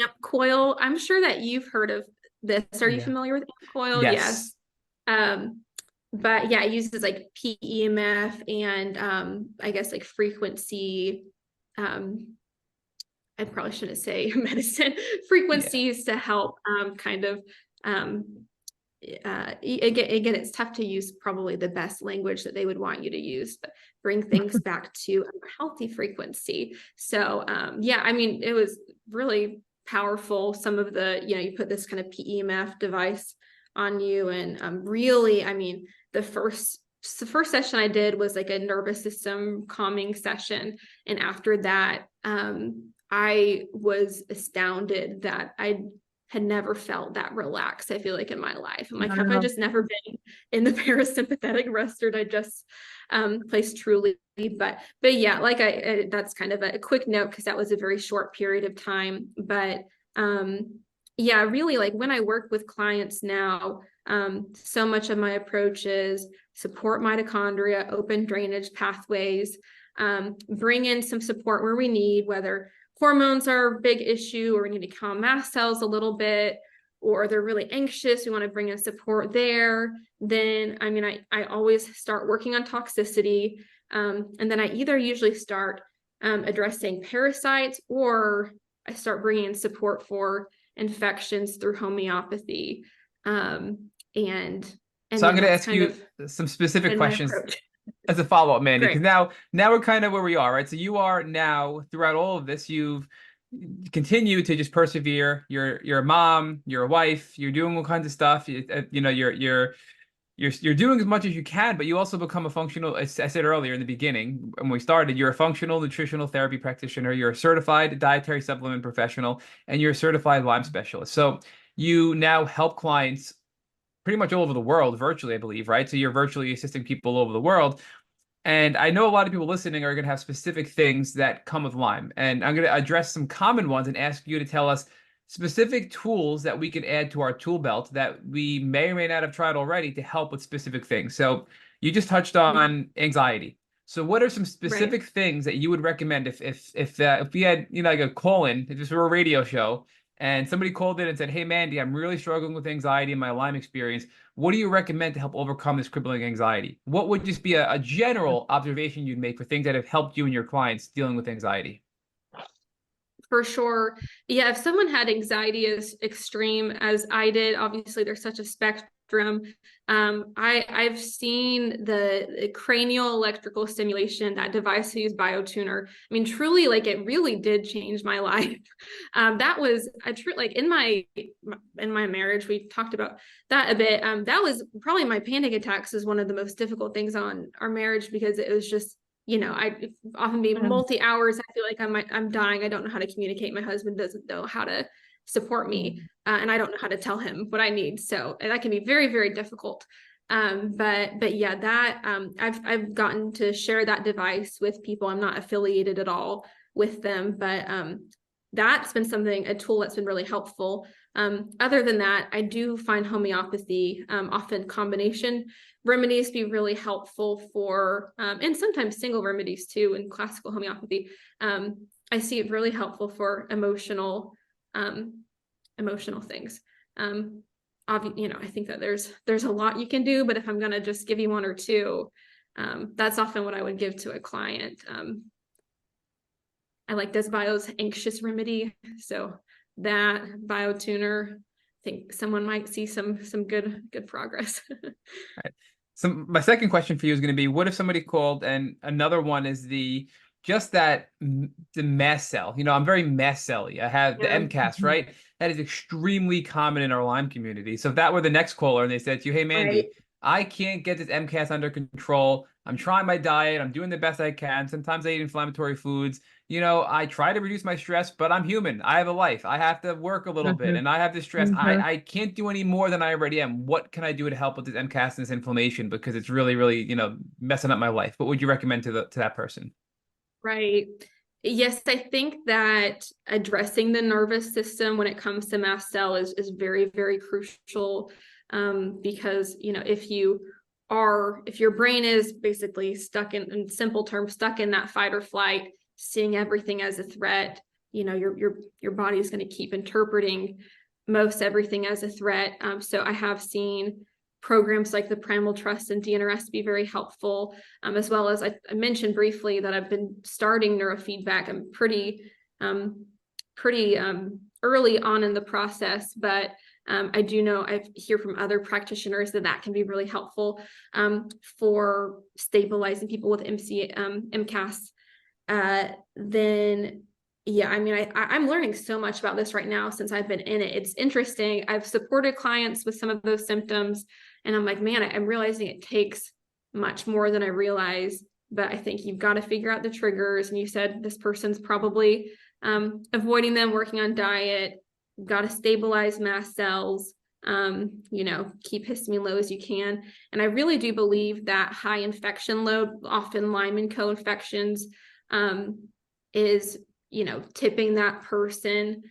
[SPEAKER 3] Amp coil. I'm sure that you've heard of this. Are you familiar with amp coil?
[SPEAKER 1] Yes.
[SPEAKER 3] But yeah, it uses like PEMF and I guess like frequency. I probably shouldn't say medicine frequencies to help kind of again, it's tough to use probably the best language that they would want you to use, but bring things back to a healthy frequency. So yeah, I mean, it was really powerful. Some of the, you put this kind of PEMF device on you, and really, I mean, the first session I did was like a nervous system calming session. And after that, I was astounded that I had never felt that relaxed, I feel like, in my life. I'm like, have I just never been in the parasympathetic rest or digest place truly? But yeah, like that's kind of a quick note because that was a very short period of time. But yeah, really, like when I work with clients now, so much of my approach is support mitochondria, open drainage pathways, bring in some support where we need, whether hormones are a big issue or we need to calm mast cells a little bit, or they're really anxious, we want to bring in support there. Then, I mean, I always start working on toxicity. And then I either usually start addressing parasites, or I start bringing in support for infections through homeopathy. And
[SPEAKER 1] so I'm going to ask you some specific questions as a follow-up, Mandy, because now we're kind of where we are, right? So you are now, throughout all of this, you've continued to just persevere. You're a mom, you're a wife, you're doing all kinds of stuff. You're doing as much as you can, but you also become a functional, as I said earlier in the beginning, when we started, you're a functional nutritional therapy practitioner, you're a certified dietary supplement professional, and you're a certified Lyme specialist. So you now help clients pretty much all over the world, virtually, I believe, right? So you're virtually assisting people all over the world. And I know a lot of people listening are going to have specific things that come with Lyme. And I'm going to address some common ones and ask you to tell us specific tools that we can add to our tool belt that we may or may not have tried already to help with specific things. So you just touched on anxiety. So what are some specific things that you would recommend if we had, like a call-in, if this were a radio show, and somebody called in and said, hey, Mandy, I'm really struggling with anxiety in my Lyme experience. What do you recommend to help overcome this crippling anxiety? What would just be a general observation you'd make for things that have helped you and your clients dealing with anxiety?
[SPEAKER 3] For sure. Yeah, if someone had anxiety as extreme as I did, obviously there's such a spectrum spectrum. I've seen the cranial electrical stimulation, that device I use, Biotuner. I mean, truly, like, it really did change my life. That was like in my marriage, we talked about that a bit. That was probably, my panic attacks is one of the most difficult things on our marriage, because it was just, I often be multi hours. I feel like I'm dying. I don't know how to communicate. My husband doesn't know how to support me, and I don't know how to tell him what I need. So that can be very, very difficult. But yeah, that I've gotten to share that device with people. I'm not affiliated at all with them, but that's been a tool that's been really helpful. Other than that, I do find homeopathy, often combination remedies, be really helpful for, and sometimes single remedies too, in classical homeopathy. I see it really helpful for emotional things. I think that there's a lot you can do, but if I'm going to just give you one or two, that's often what I would give to a client. I like Desbio's anxious remedy. So that Biotuner, I think someone might see some good progress.
[SPEAKER 1] Right. So my second question for you is going to be, what if somebody called, and another one is the mast cell. I'm very mast cell-y. I have the MCAS, right? That is extremely common in our Lyme community. So if that were the next caller and they said to you, hey, Mandy,
[SPEAKER 3] Right.
[SPEAKER 1] I can't get this MCAS under control. I'm trying my diet. I'm doing the best I can. Sometimes I eat inflammatory foods. I try to reduce my stress, but I'm human. I have a life. I have to work a little bit, and I have this stress. I can't do any more than I already am. What can I do to help with this MCAS and this inflammation? Because it's really, really, messing up my life. What would you recommend to that person?
[SPEAKER 3] Right. Yes, I think that addressing the nervous system when it comes to mast cell is very, very crucial. Because, if your brain is basically stuck in simple terms, stuck in that fight or flight, seeing everything as a threat, your body is going to keep interpreting most everything as a threat. So I have seen programs like the Primal Trust and DNRS be very helpful, as well as I mentioned briefly that I've been starting neurofeedback. I'm pretty early on in the process, but I do know, I hear from other practitioners that can be really helpful for stabilizing people with MCAS. Then yeah, I mean, I'm learning so much about this right now since I've been in it. It's interesting. I've supported clients with some of those symptoms, and I'm like, man, I'm realizing it takes much more than I realize. But I think you've got to figure out the triggers. And you said this person's probably avoiding them, working on diet. You've got to stabilize mast cells. Keep histamine low as you can. And I really do believe that high infection load, often Lyme and co-infections, is tipping that person,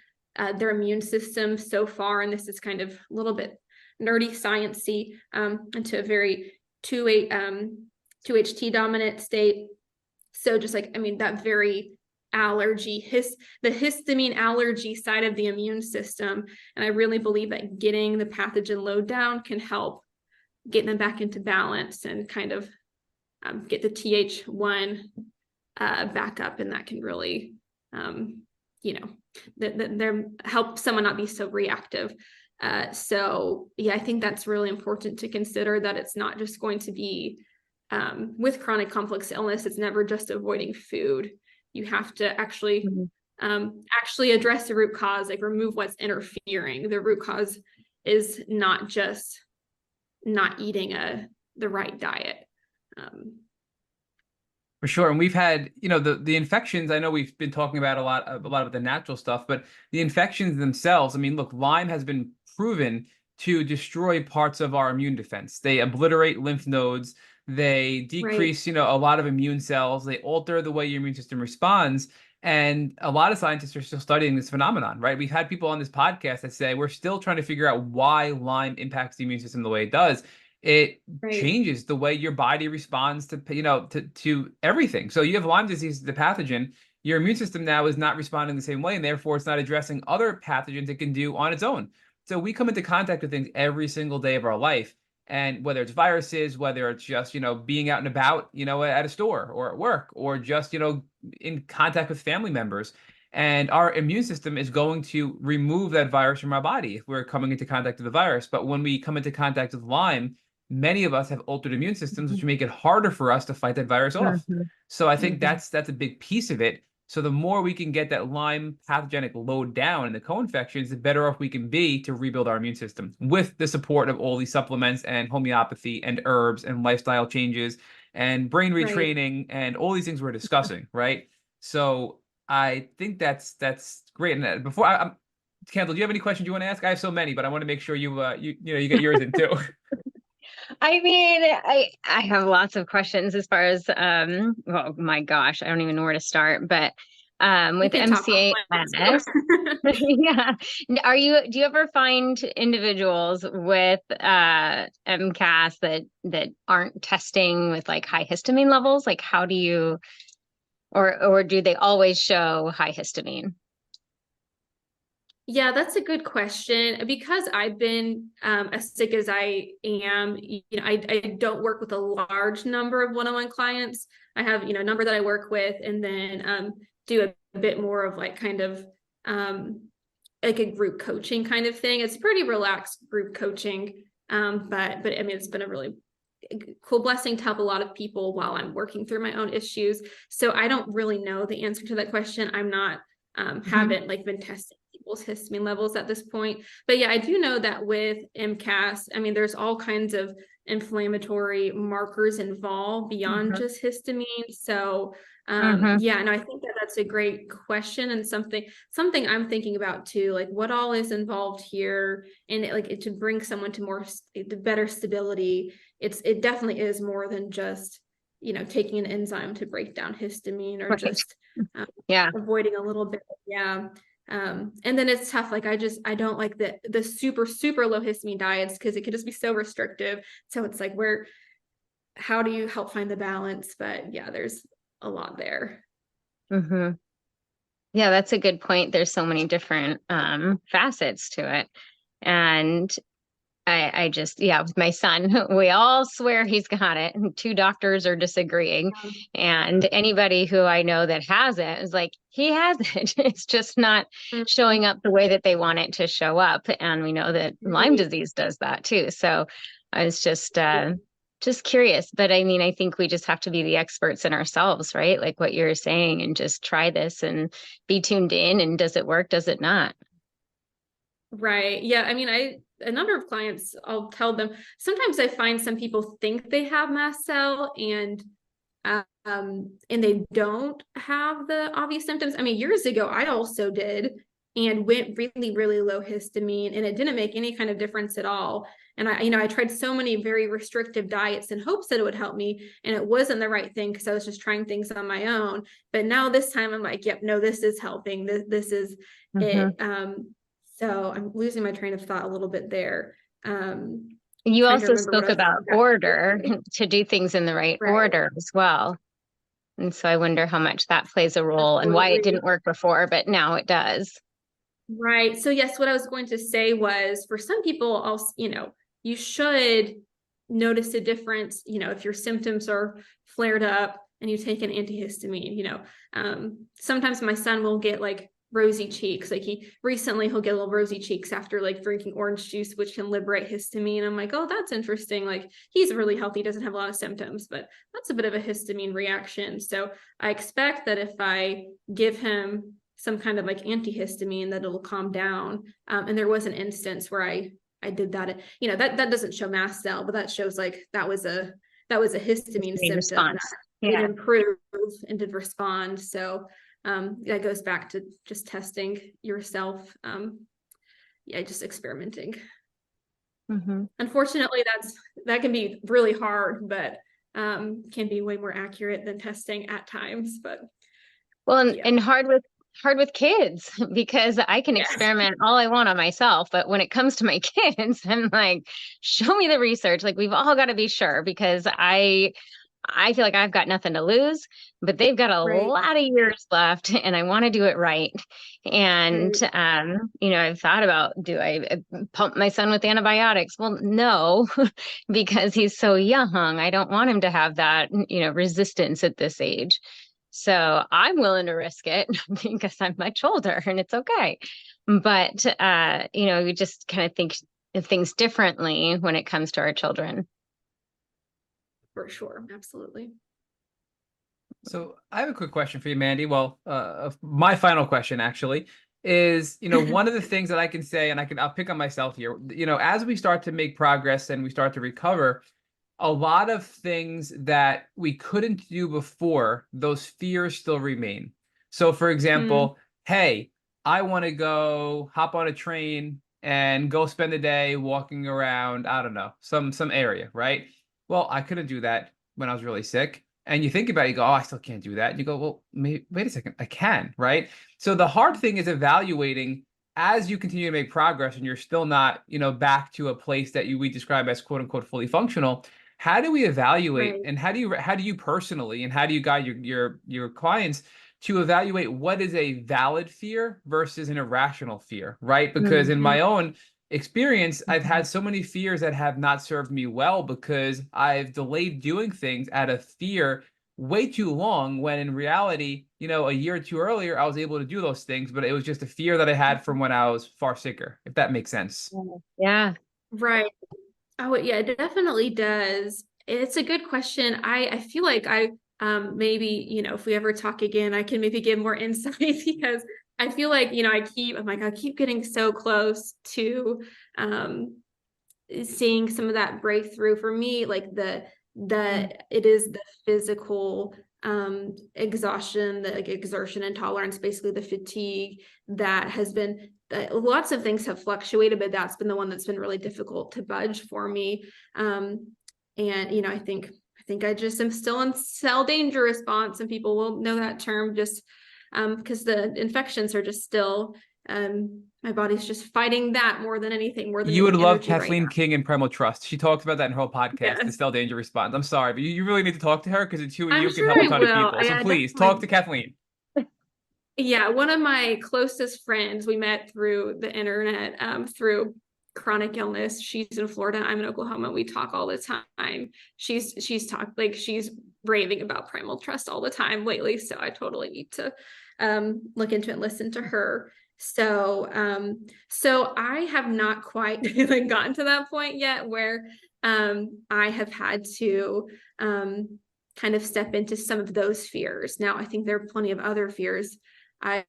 [SPEAKER 3] their immune system so far, and this is kind of a little bit nerdy sciencey, into a very 2HT dominant state. So just like, that very the histamine allergy side of the immune system. And I really believe that getting the pathogen load down can help get them back into balance and kind of get the TH1 back up, and that can really help someone not be so reactive. So yeah, I think that's really important to consider, that it's not just going to be with chronic complex illness, it's never just avoiding food. You have to actually address the root cause, like remove what's interfering. The root cause is not just not eating the right diet.
[SPEAKER 1] For sure. And we've had, the infections, I know we've been talking about a lot of the natural stuff, but the infections themselves, look, Lyme has been proven to destroy parts of our immune defense. They obliterate lymph nodes, they decrease, a lot of immune cells, they alter the way your immune system responds. And a lot of scientists are still studying this phenomenon, right? We've had people on this podcast that say we're still trying to figure out why Lyme impacts the immune system the way it does. It changes the way your body responds to to everything. So you have Lyme disease, the pathogen, your immune system now is not responding the same way, and therefore it's not addressing other pathogens it can do on its own. So we come into contact with things every single day of our life, and whether it's viruses, whether it's just being out and about at a store or at work, or just in contact with family members, And our immune system is going to remove that virus from our body if we're coming into contact with the virus. But when we come into contact with Lyme, many of us have altered immune systems, which make it harder for us to fight that virus off.
[SPEAKER 2] Mm-hmm.
[SPEAKER 1] So I think
[SPEAKER 2] Mm-hmm.
[SPEAKER 1] that's a big piece of it. So the more we can get that Lyme pathogenic load down in the co-infections, the better off we can be to rebuild our immune system with the support of all these supplements and homeopathy and herbs and lifestyle changes and brain
[SPEAKER 3] Right.
[SPEAKER 1] retraining and all these things we're discussing, right? So I think that's great. And before Kendall, do you have any questions you want to ask? I have so many, but I want to make sure you get yours in too.
[SPEAKER 2] I mean, I have lots of questions as far as oh my gosh, I don't even know where to start. But with
[SPEAKER 3] We can talk
[SPEAKER 2] MCAS,
[SPEAKER 3] offline.
[SPEAKER 2] yeah. Do you ever find individuals with MCAS that aren't testing with like high histamine levels? Like how do you or do they always show high histamine?
[SPEAKER 3] Yeah, that's a good question. Because I've been as sick as I am, I don't work with a large number of one-on-one clients. I have, a number that I work with, and then do a bit more of like kind of like a group coaching kind of thing. It's pretty relaxed group coaching. But I mean, it's been a really cool blessing to help a lot of people while I'm working through my own issues. So I don't really know the answer to that question. I'm not haven't like been testing people's histamine levels at this point. But yeah, I do know that with MCAS, I mean, there's all kinds of inflammatory markers involved beyond just histamine. So yeah, and I think that that's a great question and something I'm thinking about too, like what all is involved here, and to bring someone to better stability. It definitely is more than just taking an enzyme to break down histamine or
[SPEAKER 2] Right.
[SPEAKER 3] just
[SPEAKER 2] Yeah.
[SPEAKER 3] avoiding a little bit. Yeah. And then it's tough. Like I don't like the super, super low histamine diets because it could just be so restrictive. So it's like how do you help find the balance? But yeah, there's a lot there.
[SPEAKER 2] Mm-hmm. Yeah, that's a good point. There's so many different facets to it. And I just, yeah, with my son, we all swear he's got it. And two doctors are disagreeing. And anybody who I know that has it is like, he has it. It's just not showing up the way that they want it to show up. And we know that Lyme disease does that too. So I was just curious. But I mean, I think we just have to be the experts in ourselves, right? Like what you're saying, and just try this and be tuned in. And does it work? Does it not?
[SPEAKER 3] Right. Yeah. I mean, a number of clients, I'll tell them, sometimes I find some people think they have mast cell and they don't have the obvious symptoms. I mean, years ago, I also did and went really, really low histamine, and it didn't make any kind of difference at all. And I tried so many very restrictive diets in hopes that it would help me, and it wasn't the right thing because I was just trying things on my own. But now this time I'm like, yep, no, this is helping. This is it. So I'm losing my train of thought a little bit there.
[SPEAKER 2] You also spoke about order to do things in the right order as well. And so I wonder how much that plays a role and why it didn't work before, but now it does.
[SPEAKER 3] Right. So yes, what I was going to say was for some people, you should notice a difference, if your symptoms are flared up and you take an antihistamine, sometimes my son will get like rosy cheeks. Like he'll get a little rosy cheeks after like drinking orange juice, which can liberate histamine. I'm like, oh, that's interesting. Like he's really healthy, doesn't have a lot of symptoms, but that's a bit of a histamine reaction. So I expect that if I give him some kind of like antihistamine, that it'll calm down. And there was an instance where I did that. That doesn't show mast cell, but that shows like that was a histamine symptom
[SPEAKER 2] response.
[SPEAKER 3] that did improve and did respond. So that goes back to just testing yourself. Just experimenting. Unfortunately, that can be really hard, but can be way more accurate than testing at times. But
[SPEAKER 2] and hard with kids, because I can experiment all I want on myself, but when it comes to my kids, I'm like, show me the research. Like we've all got to be sure, because I feel like I've got nothing to lose, but they've got a lot of years left and I want to do it right. And, I've thought about, do I pump my son with antibiotics? Well, no, because he's so young. I don't want him to have that, resistance at this age. So I'm willing to risk it because I'm much older and it's okay. But, we just kind of think of things differently when it comes to our children.
[SPEAKER 3] For sure. Absolutely.
[SPEAKER 1] So I have a quick question for you, Mandy. Well, my final question actually is, one of the things that I can say, and I'll pick on myself here, as we start to make progress and we start to recover, a lot of things that we couldn't do before, those fears still remain. So, for example, hey, I want to go hop on a train and go spend a day walking around, I don't know, some area, right? Well, I couldn't do that when I was really sick. And you think about it, you go, oh, I still can't do that. And you go, well, wait a second, I can, right? So the hard thing is evaluating as you continue to make progress and you're still not, back to a place that we describe as quote unquote fully functional. How do we evaluate
[SPEAKER 3] Right.
[SPEAKER 1] and how do you personally and how do you guide your clients to evaluate what is a valid fear versus an irrational fear, right? Because in
[SPEAKER 2] Mhm.
[SPEAKER 1] my own experience, I've had so many fears that have not served me well because I've delayed doing things out of fear way too long when in reality, a year or two earlier, I was able to do those things, but it was just a fear that I had from when I was far sicker, if that makes sense.
[SPEAKER 2] Yeah.
[SPEAKER 3] Right. Oh, yeah, it definitely does. It's a good question. I feel like maybe, if we ever talk again, I can maybe give more insight because I feel like, I keep getting so close to seeing some of that breakthrough for me, like it is the physical exhaustion, the like exertion intolerance, basically the fatigue that has been lots of things have fluctuated, but that's been the one that's been really difficult to budge for me. And I think I just am still in cell danger response, and people will know that term just because the infections are just still my body's just fighting that more than anything, more than
[SPEAKER 1] You would
[SPEAKER 3] getting
[SPEAKER 1] love
[SPEAKER 3] energy right
[SPEAKER 1] Kathleen
[SPEAKER 3] now.
[SPEAKER 1] King in Primal Trust. She talks about that in her whole podcast, the
[SPEAKER 3] Yes,
[SPEAKER 1] Cell Danger Response. I'm sorry, but you really need to talk to her because the two of
[SPEAKER 3] I'm
[SPEAKER 1] you can
[SPEAKER 3] sure
[SPEAKER 1] help a
[SPEAKER 3] I
[SPEAKER 1] ton of
[SPEAKER 3] will.
[SPEAKER 1] people. So
[SPEAKER 3] I
[SPEAKER 1] please talk
[SPEAKER 3] definitely,
[SPEAKER 1] to Kathleen.
[SPEAKER 3] yeah, one of my closest friends we met through the internet, through chronic illness. She's in Florida, I'm in Oklahoma. We talk all the time. She's raving about Primal Trust all the time lately. So I totally need to look into it and listen to her. So I have not quite like gotten to that point yet where I have had to kind of step into some of those fears. Now, I think there are plenty of other fears I've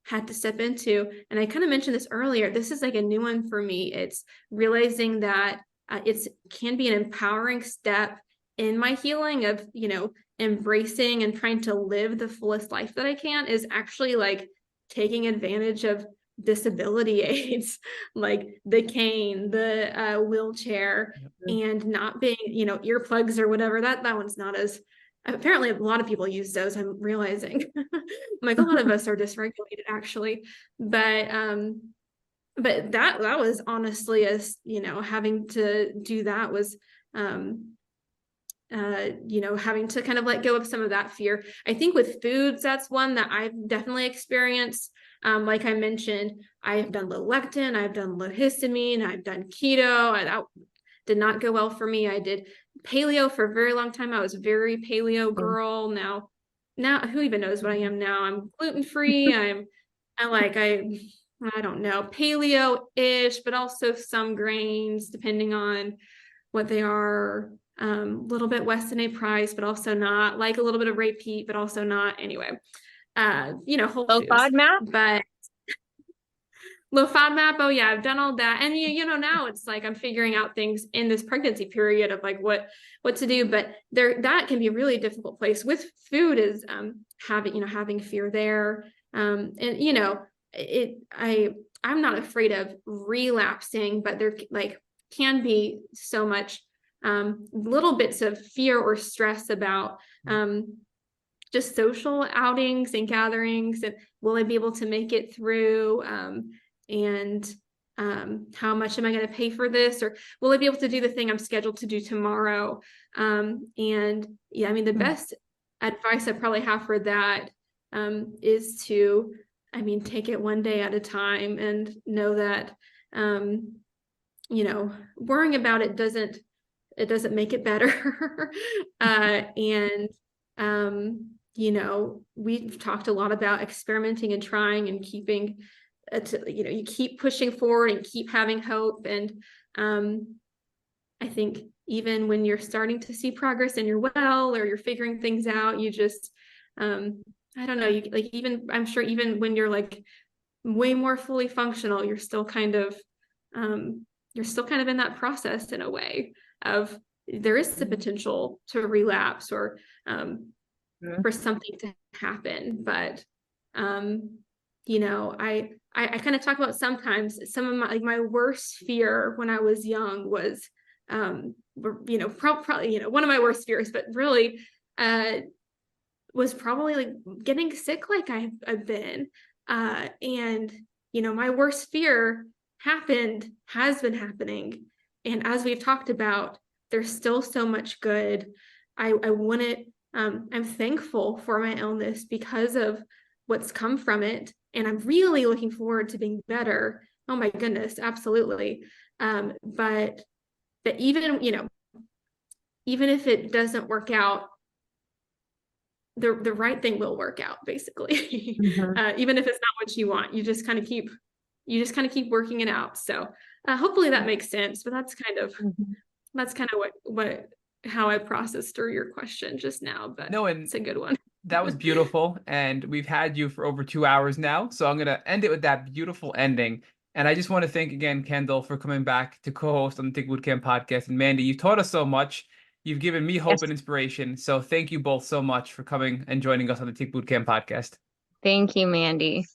[SPEAKER 3] had to step into. And I kind of mentioned this earlier. This is like a new one for me. It's realizing that it can be an empowering step in my healing of, embracing and trying to live the fullest life that I can is actually like taking advantage of disability aids like the cane, the wheelchair, and not being, earplugs or whatever. That one's not as apparently a lot of people use those, I'm realizing. Like a lot of us are dysregulated actually. But that was honestly, as having to do that was having to kind of let go of some of that fear. I think with foods, that's one that I've definitely experienced. Like I mentioned, I have done low lectin, I've done low histamine, I've done keto. That did not go well for me. I did paleo for a very long time. I was a very paleo girl. Now who even knows what I am now? I'm gluten-free. I don't know, paleo-ish, but also some grains, depending on what they are. A little bit Weston A. Price, but also not. Like a little bit of Repeat, but also not. Anyway, Whole
[SPEAKER 2] Low
[SPEAKER 3] Foods,
[SPEAKER 2] FODMAP.
[SPEAKER 3] but low FODMAP. Oh yeah, I've done all that, and now it's like I'm figuring out things in this pregnancy period of like what to do. But that can be a really difficult place with food is having fear there, and I'm not afraid of relapsing, but there like can be so much little bits of fear or stress about just social outings and gatherings, and will I be able to make it through, and how much am I going to pay for this, or will I be able to do the thing I'm scheduled to do tomorrow? And yeah, I mean, the best advice I probably have for that is to, take it one day at a time and know that worrying about it doesn't make it better. And we've talked a lot about experimenting and trying and keeping, you keep pushing forward and keep having hope. And I think even when you're starting to see progress and you're well, or you're figuring things out, you just, I don't know, I'm sure even when you're like way more fully functional, you're still kind of in that process in a way of there is the potential to relapse or for something to happen. But I kind of talk about sometimes some of my worst fear when I was young was probably one of my worst fears, but really was probably like getting sick like I've been. And my worst fear has been happening. And as we've talked about, there's still so much good. I want it. I'm thankful for my illness because of what's come from it. And I'm really looking forward to being better. Oh my goodness, absolutely. But even if it doesn't work out, the right thing will work out, basically. Even if it's not what you want, you just kind of keep working it out. So hopefully that makes sense. But that's kind of how I processed through your question just now. But no, and it's a good one.
[SPEAKER 1] That was beautiful. And we've had you for over 2 hours now. So I'm going to end it with that beautiful ending. And I just want to thank again, Kendall, for coming back to co-host on the Tick Bootcamp podcast. And Mandy, you taught us so much. You've given me hope and inspiration. So thank you both so much for coming and joining us on the Tick Bootcamp podcast.
[SPEAKER 2] Thank you, Mandy.